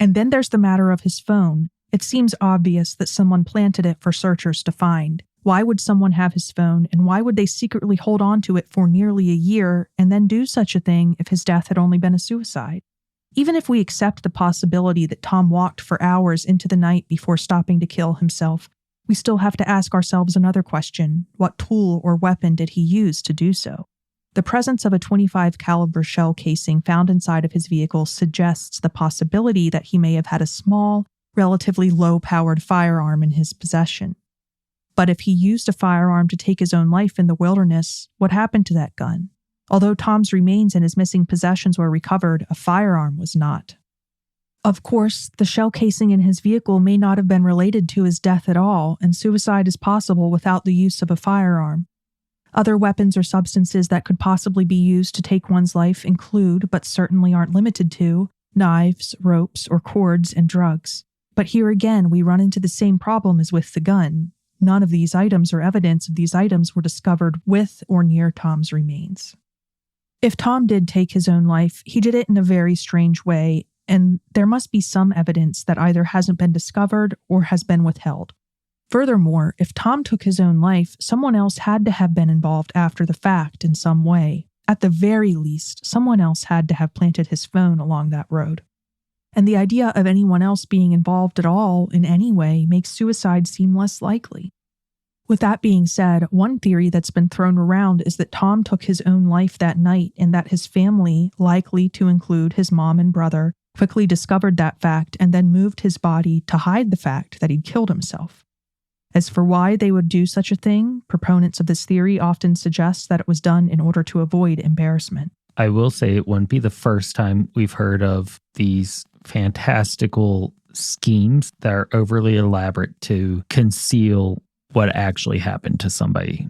And then there's the matter of his phone. It seems obvious that someone planted it for searchers to find. Why would someone have his phone, and why would they secretly hold on to it for nearly a year and then do such a thing if his death had only been a suicide? Even if we accept the possibility that Tom walked for hours into the night before stopping to kill himself, we still have to ask ourselves another question. What tool or weapon did he use to do so? The presence of a .25 caliber shell casing found inside of his vehicle suggests the possibility that he may have had a small, relatively low-powered firearm in his possession. But if he used a firearm to take his own life in the wilderness, what happened to that gun? Although Tom's remains and his missing possessions were recovered, a firearm was not. Of course, the shell casing in his vehicle may not have been related to his death at all, and suicide is possible without the use of a firearm. Other weapons or substances that could possibly be used to take one's life include, but certainly aren't limited to, knives, ropes, or cords and drugs. But here again, we run into the same problem as with the gun. None of these items or evidence of these items were discovered with or near Tom's remains. If Tom did take his own life, he did it in a very strange way, and there must be some evidence that either hasn't been discovered or has been withheld. Furthermore, if Tom took his own life, someone else had to have been involved after the fact in some way. At the very least, someone else had to have planted his phone along that road. And the idea of anyone else being involved at all in any way makes suicide seem less likely. With that being said, one theory that's been thrown around is that Tom took his own life that night and that his family, likely to include his mom and brother, quickly discovered that fact and then moved his body to hide the fact that he'd killed himself. As for why they would do such a thing, proponents of this theory often suggest that it was done in order to avoid embarrassment. I will say it wouldn't be the first time we've heard of these fantastical schemes that are overly elaborate to conceal what actually happened to somebody.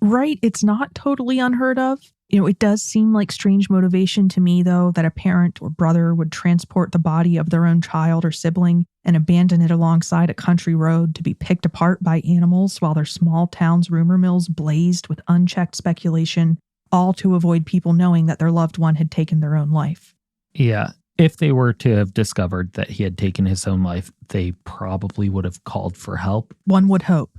Right. It's not totally unheard of. It does seem like strange motivation to me, though, that a parent or brother would transport the body of their own child or sibling and abandon it alongside a country road to be picked apart by animals while their small town's rumor mills blazed with unchecked speculation, all to avoid people knowing that their loved one had taken their own life. Yeah. If they were to have discovered that he had taken his own life, they probably would have called for help. One would hope.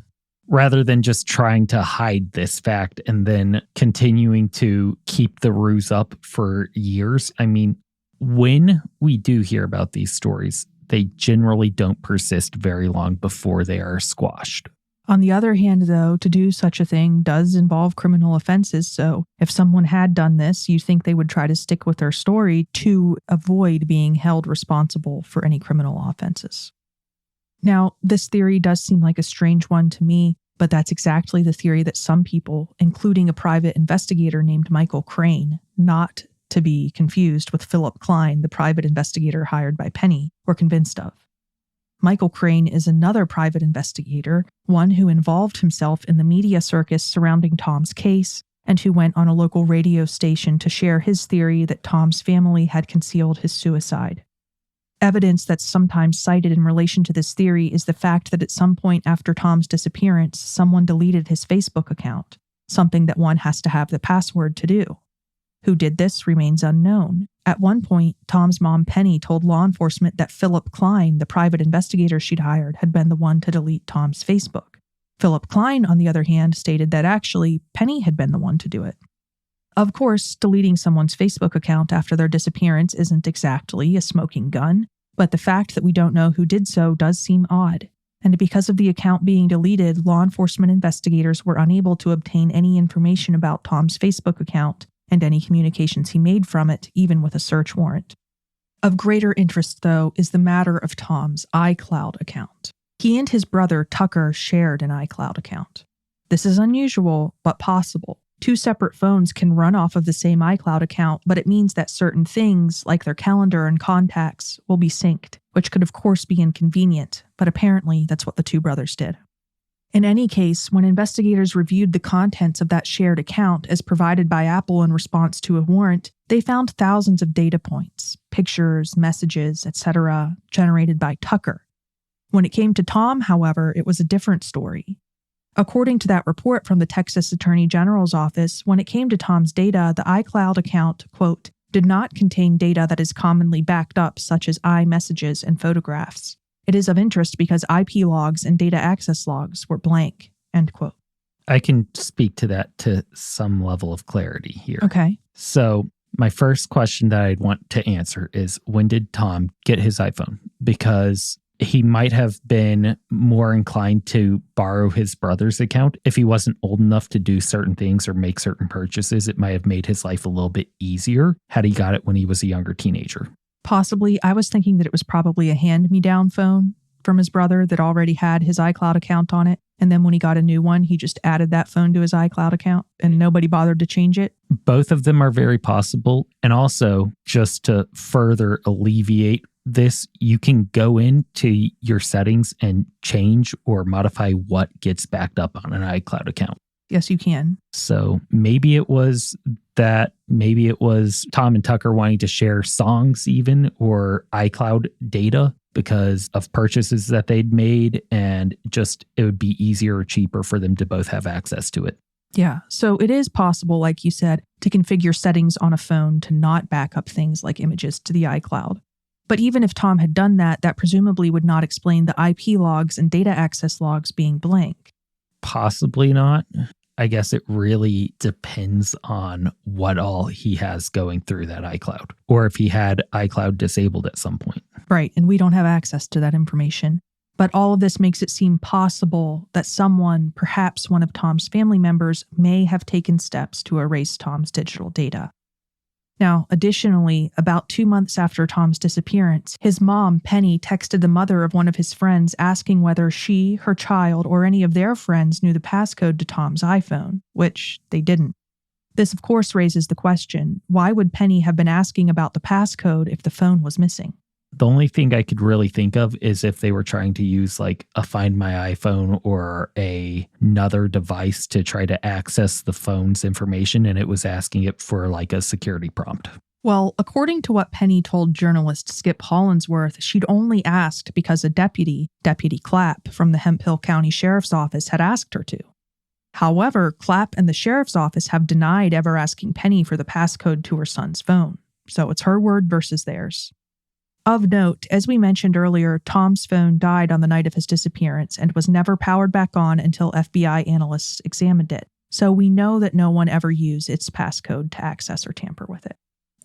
Rather than just trying to hide this fact and then continuing to keep the ruse up for years. I mean, when we do hear about these stories, they generally don't persist very long before they are squashed. On the other hand, though, to do such a thing does involve criminal offenses, so if someone had done this, you think they would try to stick with their story to avoid being held responsible for any criminal offenses. Now, this theory does seem like a strange one to me, but that's exactly the theory that some people, including a private investigator named Michael Crane, not to be confused with Philip Klein, the private investigator hired by Penny, were convinced of. Michael Crane is another private investigator, one who involved himself in the media circus surrounding Tom's case, and who went on a local radio station to share his theory that Tom's family had concealed his suicide. Evidence that's sometimes cited in relation to this theory is the fact that at some point after Tom's disappearance, someone deleted his Facebook account, something that one has to have the password to do. Who did this remains unknown. At one point, Tom's mom, Penny, told law enforcement that Philip Klein, the private investigator she'd hired, had been the one to delete Tom's Facebook. Philip Klein, on the other hand, stated that actually Penny had been the one to do it. Of course, deleting someone's Facebook account after their disappearance isn't exactly a smoking gun, but the fact that we don't know who did so does seem odd. And because of the account being deleted, law enforcement investigators were unable to obtain any information about Tom's Facebook account and any communications he made from it, even with a search warrant. Of greater interest, though, is the matter of Tom's iCloud account. He and his brother, Tucker, shared an iCloud account. This is unusual, but possible. Two separate phones can run off of the same iCloud account, but it means that certain things, like their calendar and contacts, will be synced, which could of course be inconvenient, but apparently that's what the two brothers did. In any case, when investigators reviewed the contents of that shared account as provided by Apple in response to a warrant, they found thousands of data points, pictures, messages, etc., generated by Tucker. When it came to Tom, however, it was a different story. According to that report from the Texas Attorney General's office, when it came to Tom's data, the iCloud account, quote, did not contain data that is commonly backed up, such as iMessages and photographs. It is of interest because IP logs and data access logs were blank, end quote. I can speak to that to some level of clarity here. Okay. So my first question that I'd want to answer is, when did Tom get his iPhone? Because he might have been more inclined to borrow his brother's account. If he wasn't old enough to do certain things or make certain purchases, it might have made his life a little bit easier had he got it when he was a younger teenager. Possibly. I was thinking that it was probably a hand-me-down phone from his brother that already had his iCloud account on it. And then when he got a new one, he just added that phone to his iCloud account and nobody bothered to change it. Both of them are very possible. And also, just to further alleviate this, you can go into your settings and change or modify what gets backed up on an iCloud account. Yes, you can. So maybe it was Tom and Tucker wanting to share songs even, or iCloud data because of purchases that they'd made, and just it would be easier or cheaper for them to both have access to it. Yeah, so it is possible, like you said, to configure settings on a phone to not back up things like images to the iCloud. But even if Tom had done that, that presumably would not explain the IP logs and data access logs being blank. Possibly not. I guess it really depends on what all he has going through that iCloud, or if he had iCloud disabled at some point. Right, and we don't have access to that information. But all of this makes it seem possible that someone, perhaps one of Tom's family members, may have taken steps to erase Tom's digital data. Now, additionally, about 2 months after Tom's disappearance, his mom, Penny, texted the mother of one of his friends asking whether she, her child, or any of their friends knew the passcode to Tom's iPhone, which they didn't. This, of course, raises the question, why would Penny have been asking about the passcode if the phone was missing? The only thing I could really think of is if they were trying to use like a Find My iPhone or another device to try to access the phone's information, and it was asking it for like a security prompt. Well, according to what Penny told journalist Skip Hollinsworth, she'd only asked because a deputy, Deputy Clapp, from the Hemphill County Sheriff's Office had asked her to. However, Clapp and the Sheriff's Office have denied ever asking Penny for the passcode to her son's phone. So it's her word versus theirs. Of note, as we mentioned earlier, Tom's phone died on the night of his disappearance and was never powered back on until FBI analysts examined it. So we know that no one ever used its passcode to access or tamper with it.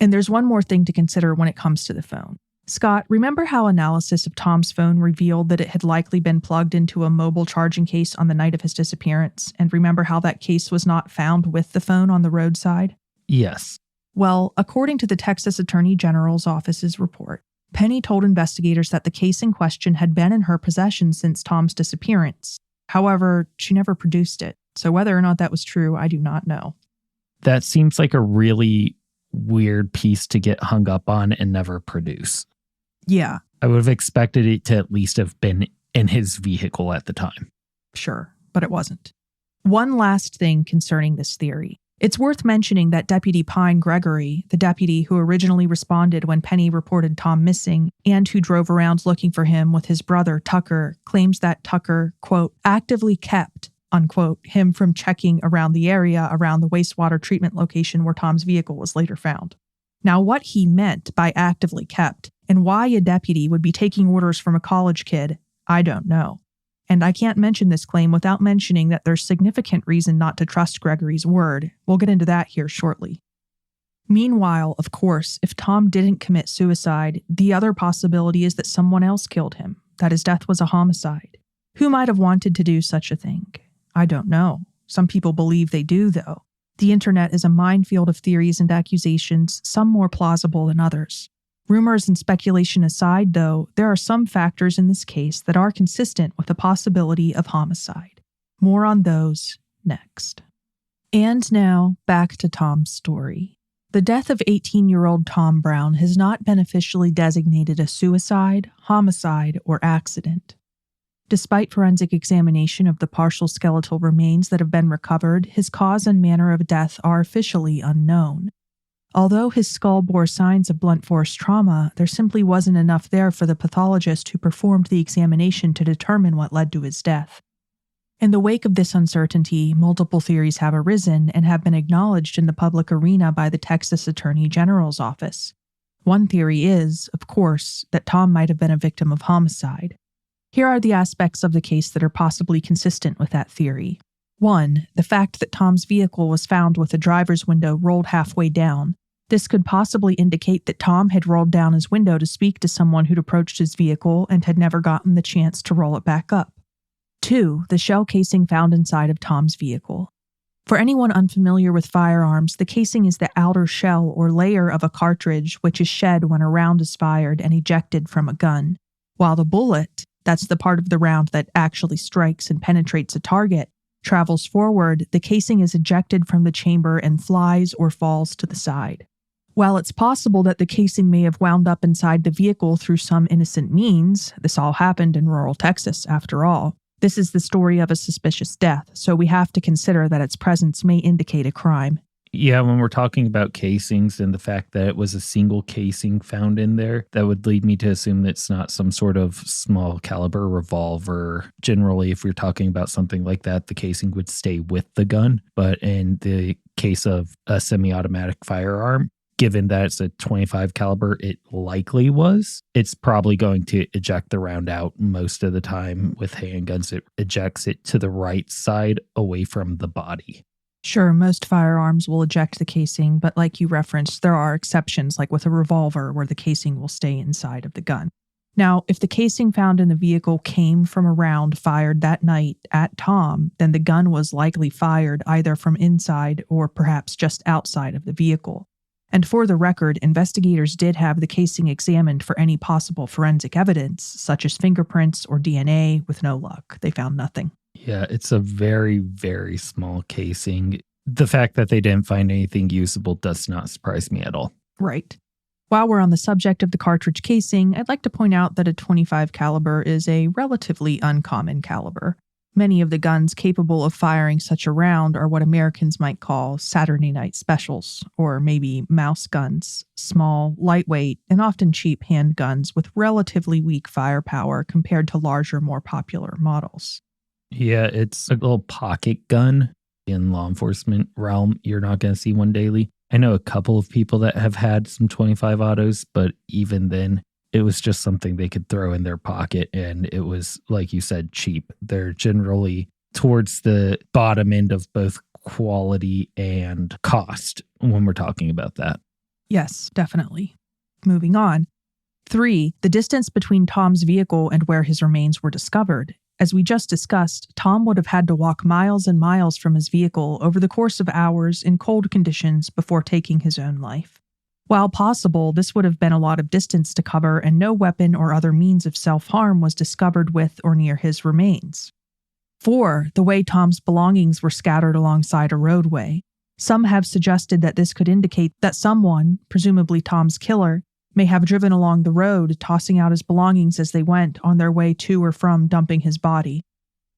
And there's one more thing to consider when it comes to the phone. Scott, remember how analysis of Tom's phone revealed that it had likely been plugged into a mobile charging case on the night of his disappearance? And remember how that case was not found with the phone on the roadside? Yes. Well, according to the Texas Attorney General's office's report, Penny told investigators that the case in question had been in her possession since Tom's disappearance. However, she never produced it. So whether or not that was true, I do not know. That seems like a really weird piece to get hung up on and never produce. Yeah. I would have expected it to at least have been in his vehicle at the time. Sure, but it wasn't. One last thing concerning this theory. It's worth mentioning that Deputy Pine Gregory, the deputy who originally responded when Penny reported Tom missing and who drove around looking for him with his brother Tucker, claims that Tucker, quote, actively kept, unquote, him from checking around the area around the wastewater treatment location where Tom's vehicle was later found. Now, what he meant by actively kept and why a deputy would be taking orders from a college kid, I don't know. And I can't mention this claim without mentioning that there's significant reason not to trust Gregory's word. We'll get into that here shortly. Meanwhile, of course, if Tom didn't commit suicide, the other possibility is that someone else killed him, that his death was a homicide. Who might have wanted to do such a thing? I don't know. Some people believe they do, though. The internet is a minefield of theories and accusations, some more plausible than others. Rumors and speculation aside, though, there are some factors in this case that are consistent with the possibility of homicide. More on those next. And now, back to Tom's story. The death of 18-year-old Tom Brown has not been officially designated a suicide, homicide, or accident. Despite forensic examination of the partial skeletal remains that have been recovered, his cause and manner of death are officially unknown. Although his skull bore signs of blunt force trauma, there simply wasn't enough there for the pathologist who performed the examination to determine what led to his death. In the wake of this uncertainty, multiple theories have arisen and have been acknowledged in the public arena by the Texas Attorney General's office. One theory is, of course, that Tom might have been a victim of homicide. Here are the aspects of the case that are possibly consistent with that theory. 1. The fact that Tom's vehicle was found with the driver's window rolled halfway down. This could possibly indicate that Tom had rolled down his window to speak to someone who'd approached his vehicle and had never gotten the chance to roll it back up. 2. The shell casing found inside of Tom's vehicle. For anyone unfamiliar with firearms, the casing is the outer shell or layer of a cartridge which is shed when a round is fired and ejected from a gun, while the bullet, that's the part of the round that actually strikes and penetrates a target, travels forward. The casing is ejected from the chamber and flies or falls to the side. While it's possible that the casing may have wound up inside the vehicle through some innocent means, this all happened in rural Texas after all. This is the story of a suspicious death, so we have to consider that its presence may indicate a crime. Yeah, when we're talking about casings and the fact that it was a single casing found in there, that would lead me to assume that it's not some sort of small caliber revolver. Generally, if we're talking about something like that, the casing would stay with the gun. But in the case of a semi-automatic firearm, given that it's a 25 caliber, it likely was. It's probably going to eject the round out most of the time. With handguns, it ejects it to the right side away from the body. Sure, most firearms will eject the casing, but like you referenced, there are exceptions, like with a revolver, where the casing will stay inside of the gun. Now, if the casing found in the vehicle came from a round fired that night at Tom, then the gun was likely fired either from inside or perhaps just outside of the vehicle. And for the record, investigators did have the casing examined for any possible forensic evidence, such as fingerprints or DNA, with no luck. They found nothing. Yeah, it's a very, very small casing. The fact that they didn't find anything usable does not surprise me at all. Right. While we're on the subject of the cartridge casing, I'd like to point out that a .25 caliber is a relatively uncommon caliber. Many of the guns capable of firing such a round are what Americans might call Saturday night specials, or maybe mouse guns, small, lightweight, and often cheap handguns with relatively weak firepower compared to larger, more popular models. Yeah, it's a little pocket gun in law enforcement realm. You're not going to see one daily. I know a couple of people that have had some .25 autos, but even then, it was just something they could throw in their pocket, and it was, like you said, cheap. They're generally towards the bottom end of both quality and cost when we're talking about that. Yes, definitely. Moving on. 3. The distance between Tom's vehicle and where his remains were discovered. As we just discussed, Tom would have had to walk miles and miles from his vehicle over the course of hours in cold conditions before taking his own life. While possible, this would have been a lot of distance to cover, and no weapon or other means of self-harm was discovered with or near his remains. 4. The way Tom's belongings were scattered alongside a roadway. Some have suggested that this could indicate that someone, presumably Tom's killer, may have driven along the road, tossing out his belongings as they went on their way to or from dumping his body.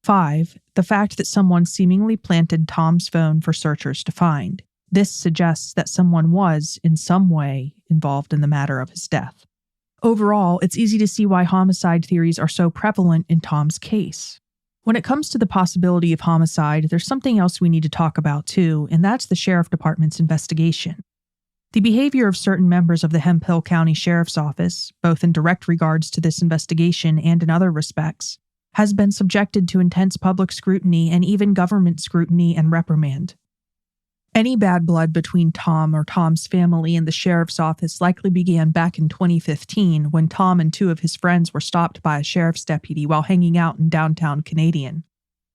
5. The fact that someone seemingly planted Tom's phone for searchers to find. This suggests that someone was, in some way, involved in the matter of his death. Overall, it's easy to see why homicide theories are so prevalent in Tom's case. When it comes to the possibility of homicide, there's something else we need to talk about too, and that's the Sheriff Department's investigation. The behavior of certain members of the Hemphill County Sheriff's Office, both in direct regards to this investigation and in other respects, has been subjected to intense public scrutiny and even government scrutiny and reprimand. Any bad blood between Tom or Tom's family and the sheriff's office likely began back in 2015 when Tom and 2 of his friends were stopped by a sheriff's deputy while hanging out in downtown Canadian.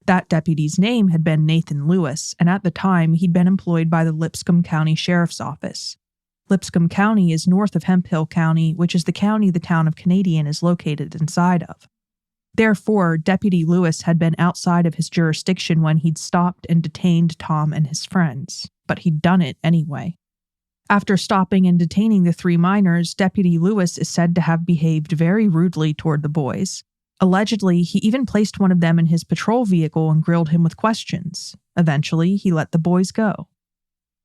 That deputy's name had been Nathan Lewis, and at the time he'd been employed by the Lipscomb County Sheriff's Office. Lipscomb County is north of Hemphill County, which is the county the town of Canadian is located inside of. Therefore, Deputy Lewis had been outside of his jurisdiction when he'd stopped and detained Tom and his friends, but he'd done it anyway. After stopping and detaining the 3 minors, Deputy Lewis is said to have behaved very rudely toward the boys. Allegedly, he even placed one of them in his patrol vehicle and grilled him with questions. Eventually, he let the boys go.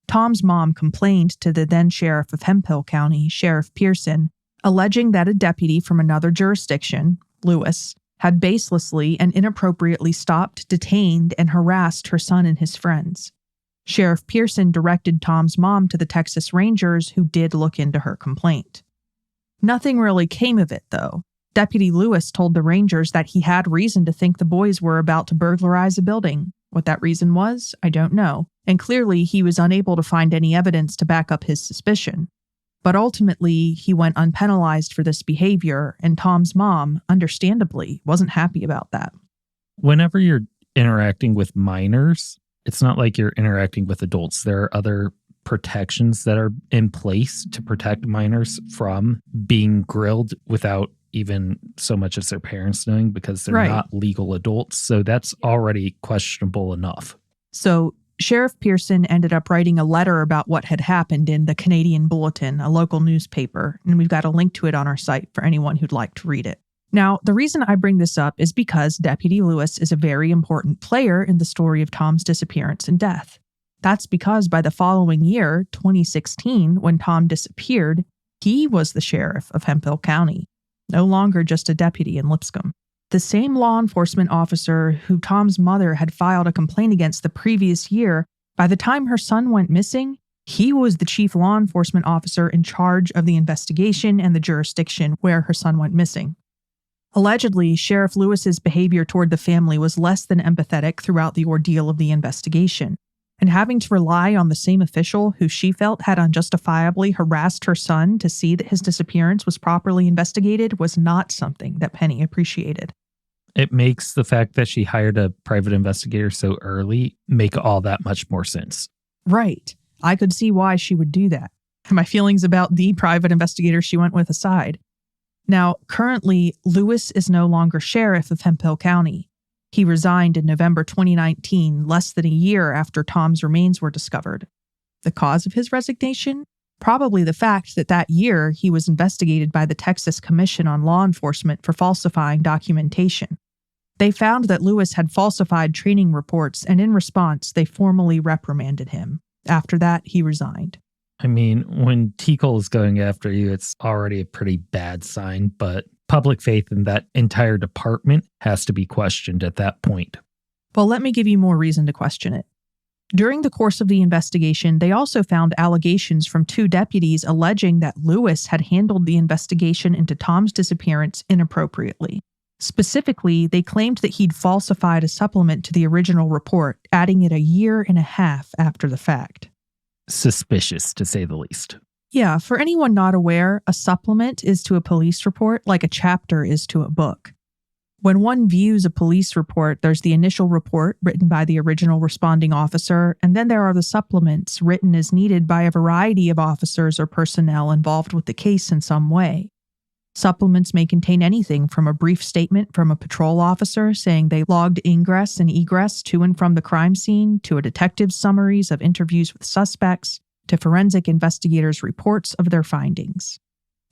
Tom's mom complained to the then sheriff of Hemphill County, Sheriff Pearson, alleging that a deputy from another jurisdiction, Lewis, had baselessly and inappropriately stopped, detained, and harassed her son and his friends. Sheriff Pearson directed Tom's mom to the Texas Rangers, who did look into her complaint. Nothing really came of it, though. Deputy Lewis told the Rangers that he had reason to think the boys were about to burglarize a building. What that reason was, I don't know, and clearly he was unable to find any evidence to back up his suspicion. But ultimately, he went unpenalized for this behavior, and Tom's mom, understandably, wasn't happy about that. Whenever you're interacting with minors, it's not like you're interacting with adults. There are other protections that are in place to protect minors from being grilled without even so much as their parents knowing, because they're not legal adults. So that's already questionable enough. So Sheriff Pearson ended up writing a letter about what had happened in the Canadian Bulletin, a local newspaper, and we've got a link to it on our site for anyone who'd like to read it. Now, the reason I bring this up is because Deputy Lewis is a very important player in the story of Tom's disappearance and death. That's because by the following year, 2016, when Tom disappeared, he was the sheriff of Hemphill County, no longer just a deputy in Lipscomb. The same law enforcement officer who Tom's mother had filed a complaint against the previous year, by the time her son went missing, he was the chief law enforcement officer in charge of the investigation and the jurisdiction where her son went missing. Allegedly, Sheriff Lewis's behavior toward the family was less than empathetic throughout the ordeal of the investigation, and having to rely on the same official who she felt had unjustifiably harassed her son to see that his disappearance was properly investigated was not something that Penny appreciated. It makes the fact that she hired a private investigator so early make all that much more sense. Right. I could see why she would do that. My feelings about the private investigator she went with aside. Now, currently, Lewis is no longer sheriff of Hemphill County. He resigned in November 2019, less than a year after Tom's remains were discovered. The cause of his resignation? Probably the fact that that year he was investigated by the Texas Commission on Law Enforcement for falsifying documentation. They found that Lewis had falsified training reports, and in response, they formally reprimanded him. After that, he resigned. I mean, when Tickle is going after you, it's already a pretty bad sign, but public faith in that entire department has to be questioned at that point. Well, let me give you more reason to question it. During the course of the investigation, they also found allegations from 2 deputies alleging that Lewis had handled the investigation into Tom's disappearance inappropriately. Specifically, they claimed that he'd falsified a supplement to the original report, adding it a year and a half after the fact. Suspicious, to say the least. Yeah, for anyone not aware, a supplement is to a police report like a chapter is to a book. When one views a police report, there's the initial report written by the original responding officer, and then there are the supplements written as needed by a variety of officers or personnel involved with the case in some way. Supplements may contain anything from a brief statement from a patrol officer saying they logged ingress and egress to and from the crime scene, to a detective's summaries of interviews with suspects, to forensic investigators' reports of their findings.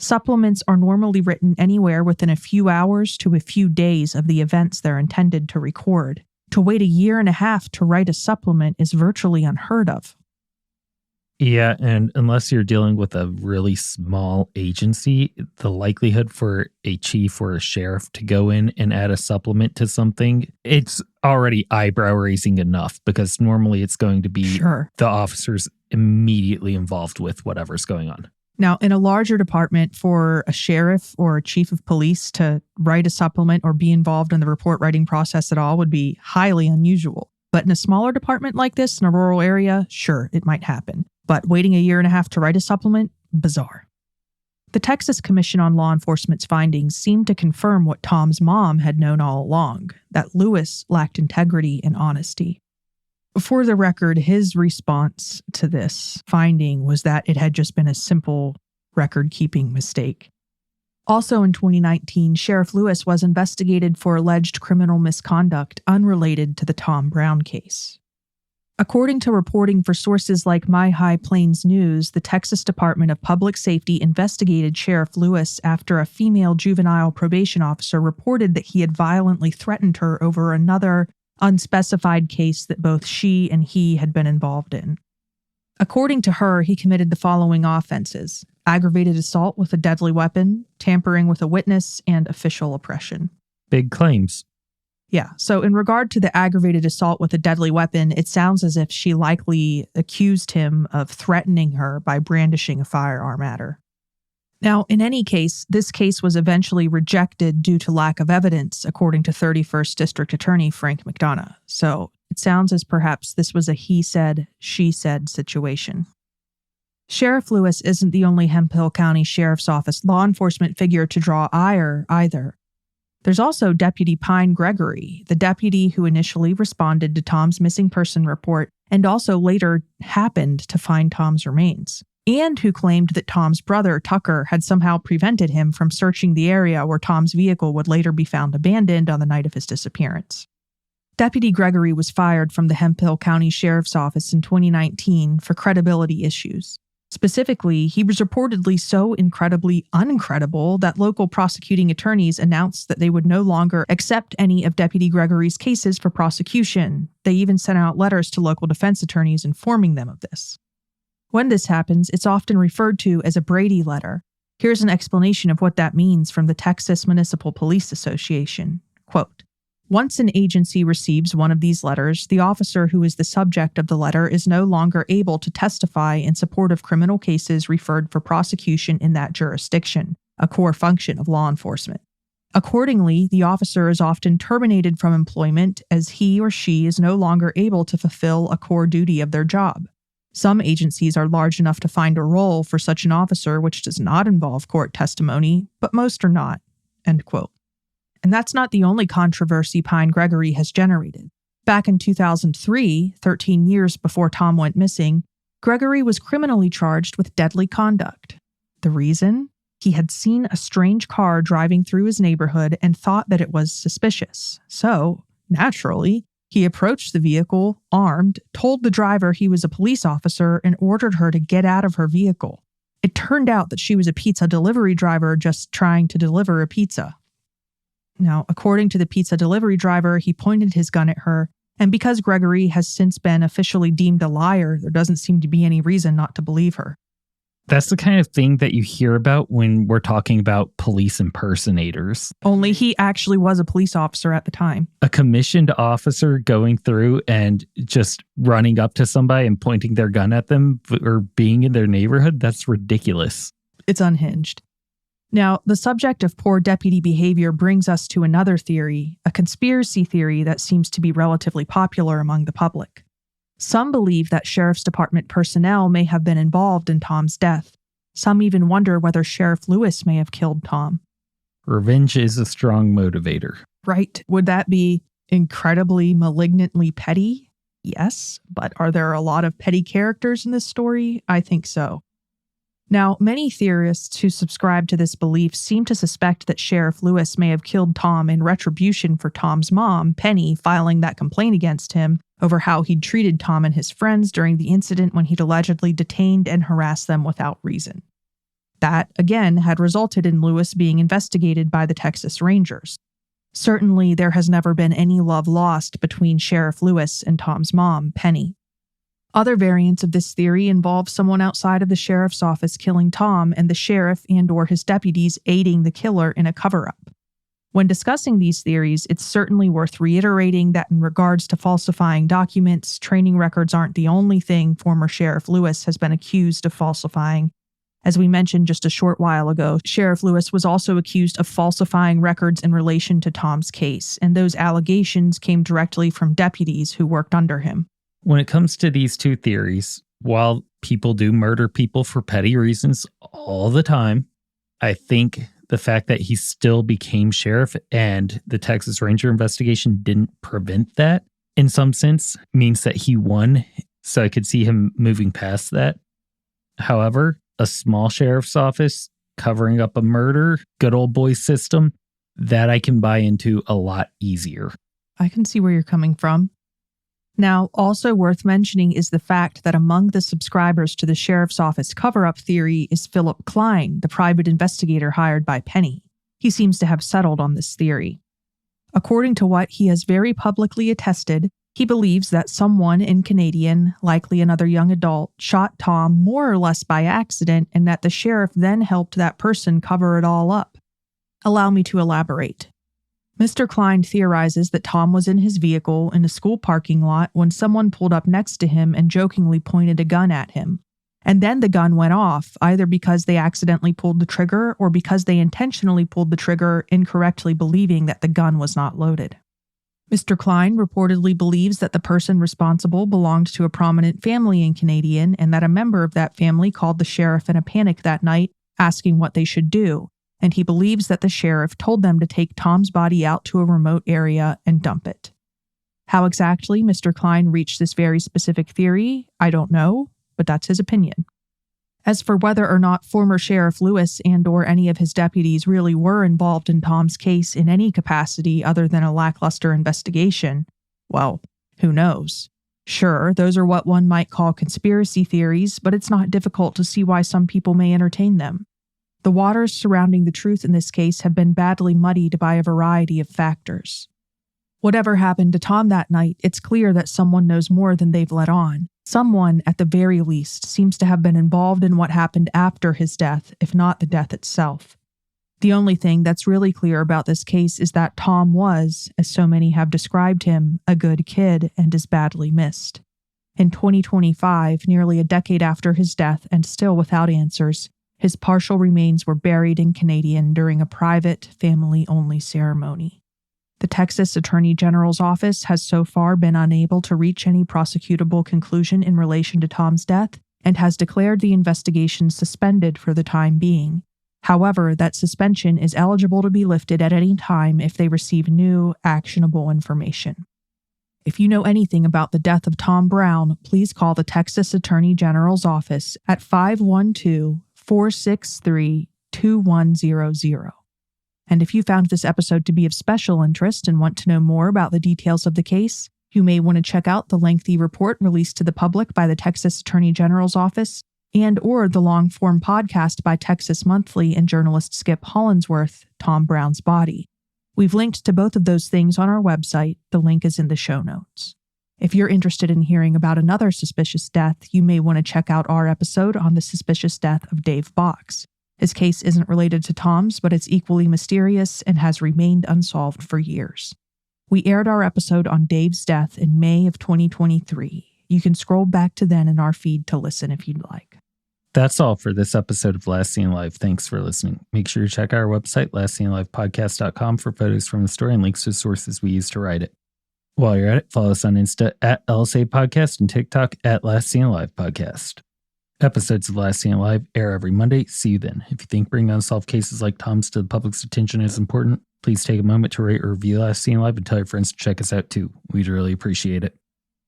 Supplements are normally written anywhere within a few hours to a few days of the events they're intended to record. To wait a year and a half to write a supplement is virtually unheard of. Yeah, and unless you're dealing with a really small agency, the likelihood for a chief or a sheriff to go in and add a supplement to something, it's already eyebrow-raising enough, because normally it's going to be the officers immediately involved with whatever's going on. Now, in a larger department, for a sheriff or a chief of police to write a supplement or be involved in the report writing process at all would be highly unusual. But in a smaller department like this, in a rural area, sure, it might happen. But waiting a year and a half to write a supplement? Bizarre. The Texas Commission on Law Enforcement's findings seemed to confirm what Tom's mom had known all along, that Lewis lacked integrity and honesty. For the record, his response to this finding was that it had just been a simple record-keeping mistake. Also in 2019, Sheriff Lewis was investigated for alleged criminal misconduct unrelated to the Tom Brown case. According to reporting for sources like My High Plains News, the Texas Department of Public Safety investigated Sheriff Lewis after a female juvenile probation officer reported that he had violently threatened her over another unspecified case that both she and he had been involved in. According to her, he committed the following offenses: aggravated assault with a deadly weapon, tampering with a witness, and official oppression. Big claims. Yeah, so in regard to the aggravated assault with a deadly weapon, it sounds as if she likely accused him of threatening her by brandishing a firearm at her. Now, in any case, this case was eventually rejected due to lack of evidence, according to 31st District Attorney Frank McDonough. So it sounds as perhaps this was a he said, she said situation. Sheriff Lewis isn't the only Hemphill County Sheriff's Office law enforcement figure to draw ire either. There's also Deputy Pine Gregory, the deputy who initially responded to Tom's missing person report and also later happened to find Tom's remains, and who claimed that Tom's brother, Tucker, had somehow prevented him from searching the area where Tom's vehicle would later be found abandoned on the night of his disappearance. Deputy Gregory was fired from the Hemphill County Sheriff's Office in 2019 for credibility issues. Specifically, he was reportedly so incredibly uncredible that local prosecuting attorneys announced that they would no longer accept any of Deputy Gregory's cases for prosecution. They even sent out letters to local defense attorneys informing them of this. When this happens, it's often referred to as a Brady letter. Here's an explanation of what that means from the Texas Municipal Police Association. Quote, "Once an agency receives one of these letters, the officer who is the subject of the letter is no longer able to testify in support of criminal cases referred for prosecution in that jurisdiction, a core function of law enforcement. Accordingly, the officer is often terminated from employment as he or she is no longer able to fulfill a core duty of their job. Some agencies are large enough to find a role for such an officer which does not involve court testimony, but most are not." End quote. And that's not the only controversy Pine Gregory has generated. Back in 2003, 13 years before Tom went missing, Gregory was criminally charged with deadly conduct. The reason? He had seen a strange car driving through his neighborhood and thought that it was suspicious. So, naturally, he approached the vehicle, armed, told the driver he was a police officer, and ordered her to get out of her vehicle. It turned out that she was a pizza delivery driver just trying to deliver a pizza. Now, according to the pizza delivery driver, he pointed his gun at her, and because Gregory has since been officially deemed a liar, there doesn't seem to be any reason not to believe her. That's the kind of thing that you hear about when we're talking about police impersonators. Only he actually was a police officer at the time. A commissioned officer going through and just running up to somebody and pointing their gun at them or being in their neighborhood, that's ridiculous. It's unhinged. Now, the subject of poor deputy behavior brings us to another theory, a conspiracy theory that seems to be relatively popular among the public. Some believe that Sheriff's Department personnel may have been involved in Tom's death. Some even wonder whether Sheriff Lewis may have killed Tom. Revenge is a strong motivator. Right. Would that be incredibly malignantly petty? Yes. But are there a lot of petty characters in this story? I think so. Now, many theorists who subscribe to this belief seem to suspect that Sheriff Lewis may have killed Tom in retribution for Tom's mom, Penny, filing that complaint against him over how he'd treated Tom and his friends during the incident when he'd allegedly detained and harassed them without reason. That, again, had resulted in Lewis being investigated by the Texas Rangers. Certainly, there has never been any love lost between Sheriff Lewis and Tom's mom, Penny. Other variants of this theory involve someone outside of the sheriff's office killing Tom and the sheriff and/or his deputies aiding the killer in a cover-up. When discussing these theories, it's certainly worth reiterating that in regards to falsifying documents, training records aren't the only thing former Sheriff Lewis has been accused of falsifying. As we mentioned just a short while ago, Sheriff Lewis was also accused of falsifying records in relation to Tom's case, and those allegations came directly from deputies who worked under him. When it comes to these two theories, while people do murder people for petty reasons all the time, I think the fact that he still became sheriff and the Texas Ranger investigation didn't prevent that, in some sense, means that he won. So I could see him moving past that. However, a small sheriff's office covering up a murder, good old boy system, that I can buy into a lot easier. I can see where you're coming from. Now, also worth mentioning is the fact that among the subscribers to the sheriff's office cover-up theory is Philip Klein, the private investigator hired by Penny. He seems to have settled on this theory. According to what he has very publicly attested, he believes that someone in Canadian, likely another young adult, shot Tom more or less by accident and that the sheriff then helped that person cover it all up. Allow me to elaborate. Mr. Klein theorizes that Tom was in his vehicle in a school parking lot when someone pulled up next to him and jokingly pointed a gun at him. And then the gun went off, either because they accidentally pulled the trigger or because they intentionally pulled the trigger, incorrectly believing that the gun was not loaded. Mr. Klein reportedly believes that the person responsible belonged to a prominent family in Canadian and that a member of that family called the sheriff in a panic that night, asking what they should do. And he believes that the sheriff told them to take Tom's body out to a remote area and dump it. How exactly Mr. Klein reached this very specific theory, I don't know, but that's his opinion. As for whether or not former Sheriff Lewis and/or any of his deputies really were involved in Tom's case in any capacity other than a lackluster investigation, well, who knows? Sure, those are what one might call conspiracy theories, but it's not difficult to see why some people may entertain them. The waters surrounding the truth in this case have been badly muddied by a variety of factors. Whatever happened to Tom that night, it's clear that someone knows more than they've let on. Someone, at the very least, seems to have been involved in what happened after his death, if not the death itself. The only thing that's really clear about this case is that Tom was, as so many have described him, a good kid and is badly missed. In 2025, nearly a decade after his death and still without answers, his partial remains were buried in Canadian during a private, family-only ceremony. The Texas Attorney General's office has so far been unable to reach any prosecutable conclusion in relation to Tom's death and has declared the investigation suspended for the time being. However, that suspension is eligible to be lifted at any time if they receive new, actionable information. If you know anything about the death of Tom Brown, please call the Texas Attorney General's office at 512-463-2100. And if you found this episode to be of special interest and want to know more about the details of the case, you may want to check out the lengthy report released to the public by the Texas Attorney General's office, and or the long-form podcast by Texas Monthly and journalist Skip Hollinsworth, Tom Brown's Body. We've linked to both of those things on our website. The link is in the show notes. If you're interested in hearing about another suspicious death, you may want to check out our episode on the suspicious death of Dave Box. His case isn't related to Tom's, but it's equally mysterious and has remained unsolved for years. We aired our episode on Dave's death in May of 2023. You can scroll back to then in our feed to listen if you'd like. That's all for this episode of Last Seen Alive. Thanks for listening. Make sure you check out our website, lastseenalivepodcast.com, for photos from the story and links to sources we used to write it. While you're at it, follow us on Insta at LSA Podcast and TikTok at Last Seen Alive Podcast. Episodes of Last Seen Alive air every Monday. See you then. If you think bringing unsolved cases like Tom's to the public's attention is important, please take a moment to rate or review Last Seen Alive and tell your friends to check us out too. We'd really appreciate it.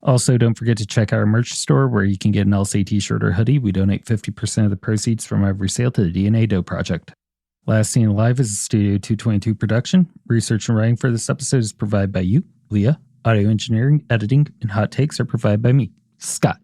Also, don't forget to check out our merch store where you can get an LSA t-shirt or hoodie. We donate 50% of the proceeds from every sale to the DNA Doe Project. Last Seen Alive is a Studio 222 production. Research and writing for this episode is provided by you, Leah. Audio engineering, editing, and hot takes are provided by me, Scott.